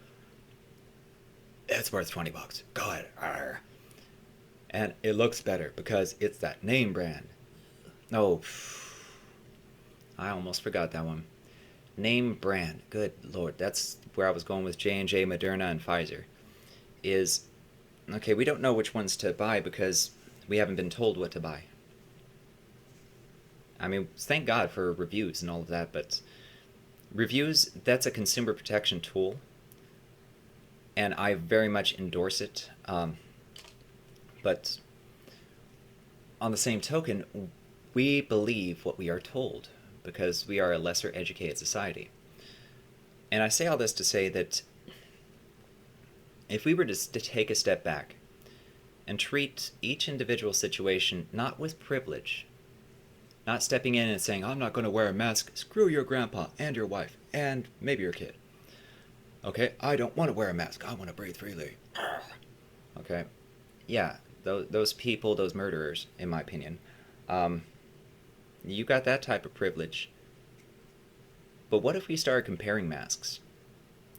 It's worth $20. Go ahead. Arr. And it looks better because it's that name brand. Oh, I almost forgot that one. Name brand. Good Lord. That's where I was going with J&J, Moderna, and Pfizer. Is, okay, we don't know which ones to buy because we haven't been told what to buy. I mean, thank God for reviews and all of that, but reviews, that's a consumer protection tool, and I very much endorse it. But on the same token, we believe what we are told because we are a lesser educated society. And I say all this to say that if we were to take a step back and treat each individual situation not with privilege, not stepping in and saying, I'm not going to wear a mask, screw your grandpa and your wife and maybe your kid. Okay, I don't want to wear a mask, I want to breathe freely. Okay, yeah, those people, those murderers, in my opinion, you got that type of privilege. But what if we started comparing masks?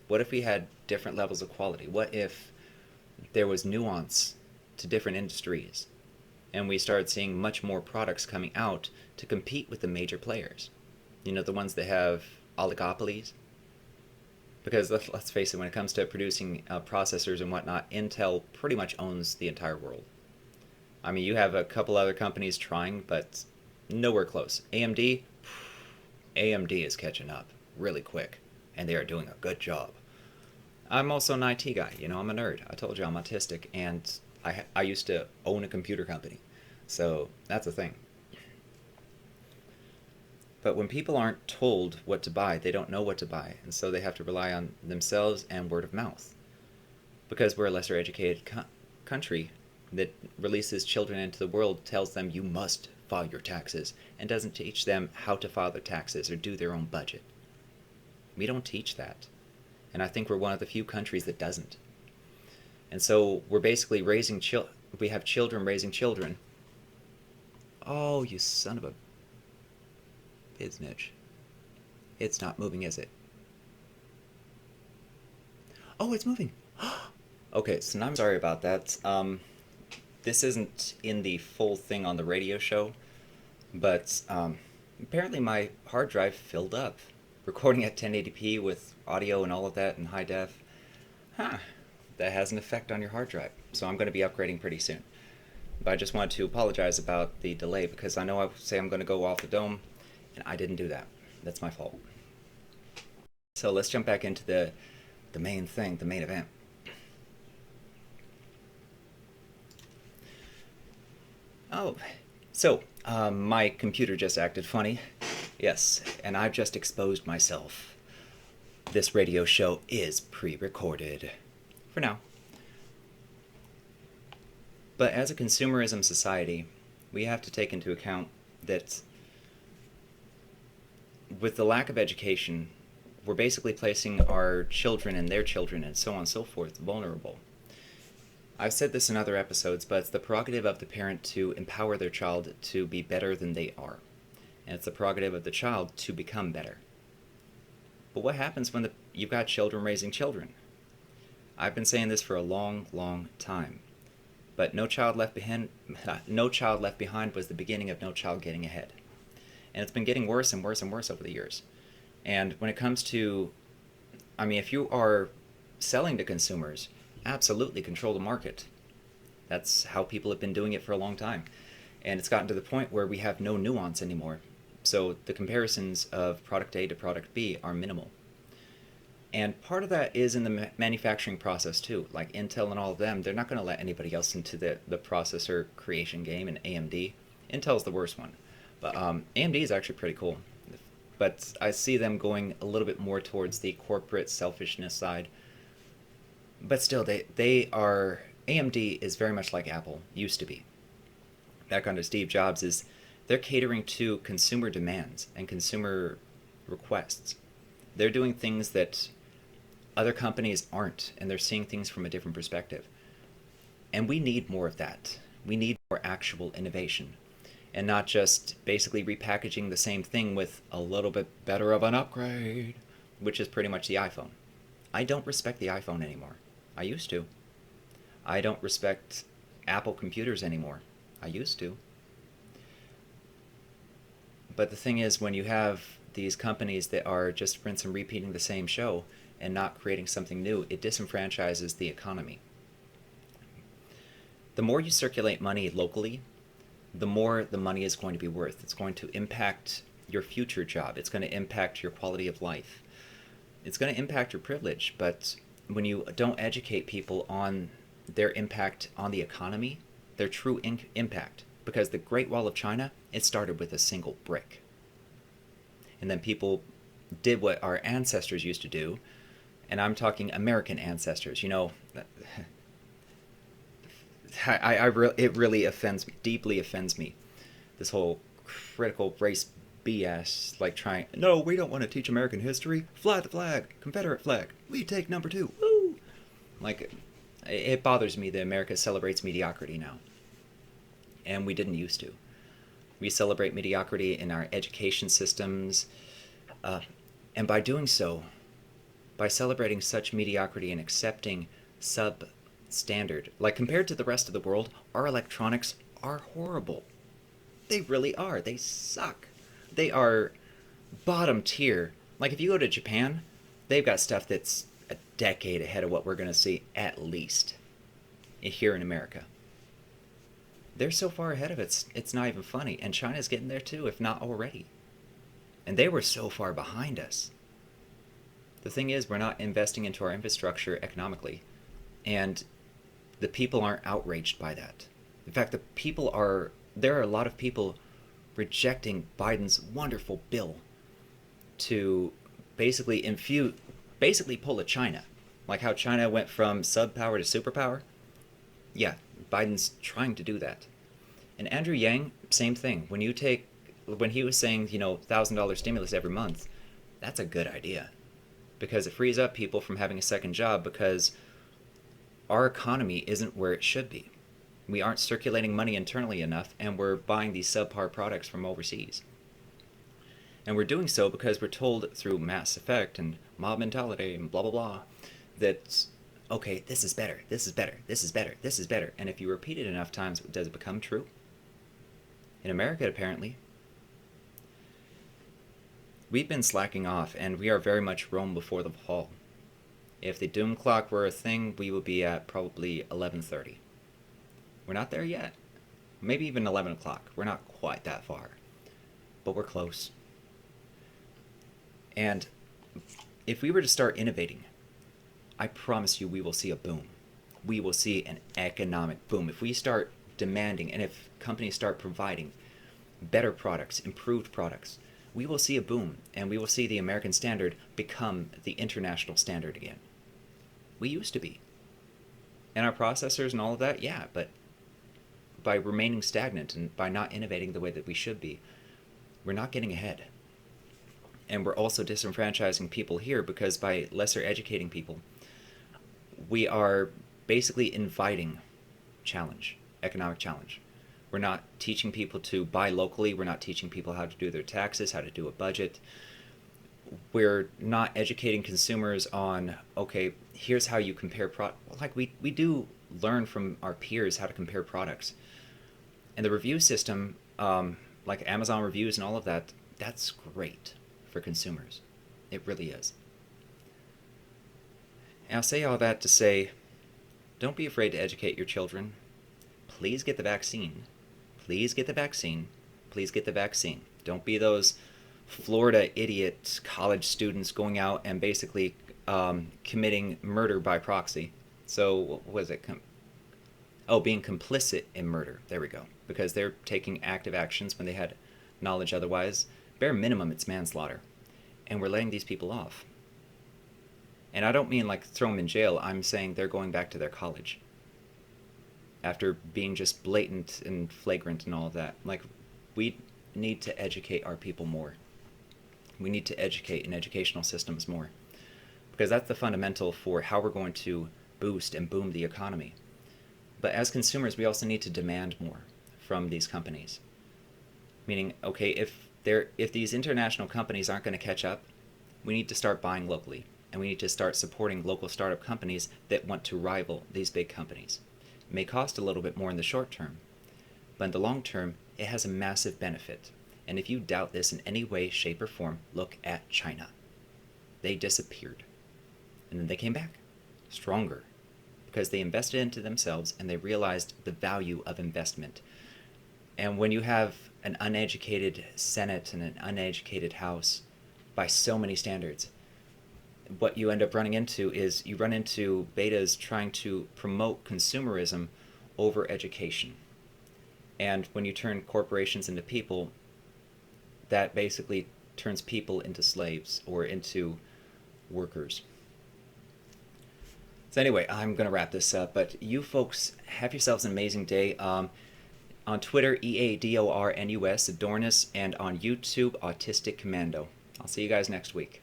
What if we had different levels of quality? What if there was nuance to different industries? And we started seeing much more products coming out to compete with the major players. You know, the ones that have oligopolies. Because let's face it, when it comes to producing processors and whatnot, Intel pretty much owns the entire world. I mean, you have a couple other companies trying, but nowhere close. AMD is catching up really quick, and they are doing a good job. I'm also an IT guy, you know, I'm a nerd. I told you I'm autistic, and I used to own a computer company. So that's a thing. But when people aren't told what to buy, they don't know what to buy. And so they have to rely on themselves and word of mouth. Because we're a lesser educated country that releases children into the world, tells them you must file your taxes, and doesn't teach them how to file their taxes or do their own budget. We don't teach that. And I think we're one of the few countries that doesn't. And so we're basically raising we have children raising children. Oh, you son of a biznitch. It's not moving, is it? Oh, it's moving. Okay, so now I'm sorry about that. This isn't in the full thing on the radio show, but apparently my hard drive filled up. Recording at 1080p with audio and all of that in high def. That has an effect on your hard drive. So I'm going to be upgrading pretty soon. But I just wanted to apologize about the delay because I know I say I'm going to go off the dome, and I didn't do that. That's my fault. So let's jump back into the main thing, the main event. Oh, so my computer just acted funny. Yes, and I've just exposed myself. This radio show is pre-recorded. For now. But as a consumerism society, we have to take into account that with the lack of education, we're basically placing our children and their children and so on and so forth vulnerable. I've said this in other episodes, but it's the prerogative of the parent to empower their child to be better than they are. And it's the prerogative of the child to become better. But what happens when you've got children raising children? I've been saying this for a long, long time. But No Child Left Behind, No Child Left Behind was the beginning of No Child Getting Ahead. And it's been getting worse and worse and worse over the years. And when it comes to, I mean, if you are selling to consumers, absolutely control the market. That's how people have been doing it for a long time. And it's gotten to the point where we have no nuance anymore. So the comparisons of product A to product B are minimal. And part of that is in the manufacturing process too. Like Intel and all of them, they're not going to let anybody else into the processor creation game. And AMD, Intel's the worst one. But AMD is actually pretty cool. But I see them going a little bit more towards the corporate selfishness side. But still, they are, AMD is very much like Apple used to be. Back under Steve Jobs, is they're catering to consumer demands and consumer requests. They're doing things that other companies aren't, and they're seeing things from a different perspective. And we need more of that. We need more actual innovation, and not just basically repackaging the same thing with a little bit better of an upgrade, which is pretty much the iPhone. I don't respect the iPhone anymore. I used to. I don't respect Apple computers anymore. I used to. But the thing is, when you have these companies that are just rinse and repeating the same show and not creating something new, it disenfranchises the economy. The more you circulate money locally, the more the money is going to be worth. It's going to impact your future job. It's going to impact your quality of life. It's going to impact your privilege. But when you don't educate people on their impact on the economy, their true impact, because the Great Wall of China, it started with a single brick. And then people did what our ancestors used to do, and I'm talking American ancestors. You know, it really offends me, deeply offends me, this whole critical race BS, like trying, no, we don't want to teach American history, fly the flag, Confederate flag, we take number 2, woo! Like, it bothers me that America celebrates mediocrity now, and we didn't used to. We celebrate mediocrity in our education systems, and by doing so, by celebrating such mediocrity and accepting substandard, like compared to the rest of the world, our electronics are horrible. They really are. They suck. They are bottom tier. Like if you go to Japan, they've got stuff that's a decade ahead of what we're going to see at least here in America. They're so far ahead of it, it's not even funny. And China's getting there too, if not already. And they were so far behind us. The thing is, we're not investing into our infrastructure economically. And the people aren't outraged by that. In fact, there are a lot of people rejecting Biden's wonderful bill to basically pull a China. Like how China went from sub-power to superpower. Yeah, Biden's trying to do that. And Andrew Yang, same thing. When he was saying, $1,000 stimulus every month, that's a good idea. Because it frees up people from having a second job, because our economy isn't where it should be. We aren't circulating money internally enough, and we're buying these subpar products from overseas. And we're doing so because we're told through Mass Effect and mob mentality and blah blah blah that, okay, this is better, this is better, this is better, this is better. And if you repeat it enough times, does it become true? In America, apparently. We've been slacking off, and we are very much Rome before the fall. If the doom clock were a thing, we would be at probably 11:30. We're not there yet. Maybe even 11 o'clock. We're not quite that far. But we're close. And if we were to start innovating, I promise you we will see a boom. We will see an economic boom. If we start demanding, and if companies start providing better products, improved products, we will see a boom, and we will see the American standard become the international standard again. We used to be. And our processors and all of that, yeah, but by remaining stagnant and by not innovating the way that we should be, we're not getting ahead. And we're also disenfranchising people here, because by lesser educating people, we are basically inviting challenge, economic challenge. We're not teaching people to buy locally. We're not teaching people how to do their taxes, how to do a budget. We're not educating consumers on, okay, here's how you compare like we do learn from our peers how to compare products. And the review system, like Amazon reviews and all of that, that's great for consumers. It really is. And I'll say all that to say, don't be afraid to educate your children. Please get the vaccine. Please get the vaccine. Please get the vaccine. Don't be those Florida idiot college students going out and basically committing murder by proxy. So, what was it? Being complicit in murder. There we go. Because they're taking active actions when they had knowledge otherwise. Bare minimum, it's manslaughter. And we're letting these people off. And I don't mean like throw them in jail. I'm saying they're going back to their college. After being just blatant and flagrant and all of that. Like, we need to educate our people more. We need to educate in educational systems more. Because that's the fundamental for how we're going to boost and boom the economy. But as consumers, we also need to demand more from these companies. Meaning, okay, if these international companies aren't going to catch up, we need to start buying locally. And we need to start supporting local startup companies that want to rival these big companies. It may cost a little bit more in the short term, but in the long term, it has a massive benefit. And if you doubt this in any way, shape, or form, look at China. They disappeared. And then they came back, stronger, because they invested into themselves and they realized the value of investment. And when you have an uneducated Senate and an uneducated House by so many standards, what you end up running into is you run into betas trying to promote consumerism over education. And when you turn corporations into people, that basically turns people into slaves or into workers. So anyway, I'm going to wrap this up, but you folks have yourselves an amazing day. On Twitter, EADORNUS, Adornus, and on YouTube, Autistic Commando. I'll see you guys next week.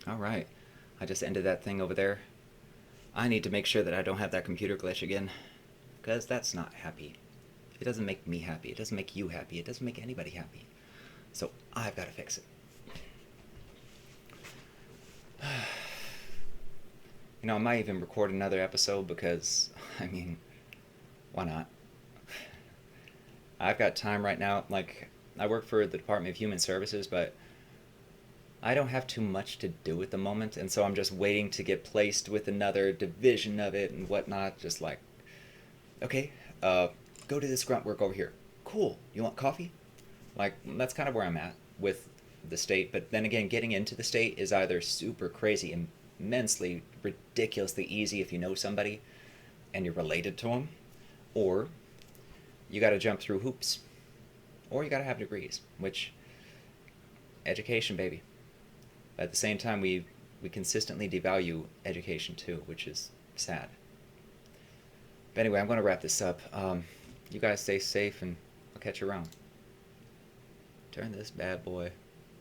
All right, I just ended that thing over there. I need to make sure that I don't have that computer glitch again, because that's not happy. It doesn't make me happy. It doesn't make you happy. It doesn't make anybody happy. So I've got to fix it. You know, I might even record another episode because, I mean, why not? I've got time right now. Like, I work for the Department of Human Services, but I don't have too much to do at the moment, and so I'm just waiting to get placed with another division of it and whatnot. Just like, okay, go to this grunt work over here. Cool. You want coffee? Like, that's kind of where I'm at with the state. But then again, getting into the state is either super crazy and immensely, ridiculously easy if you know somebody and you're related to them, or you got to jump through hoops, or you got to have degrees, which, education, baby. But at the same time, we consistently devalue education too, which is sad. But anyway, I'm going to wrap this up. You guys stay safe, and I'll catch you around. Turn this bad boy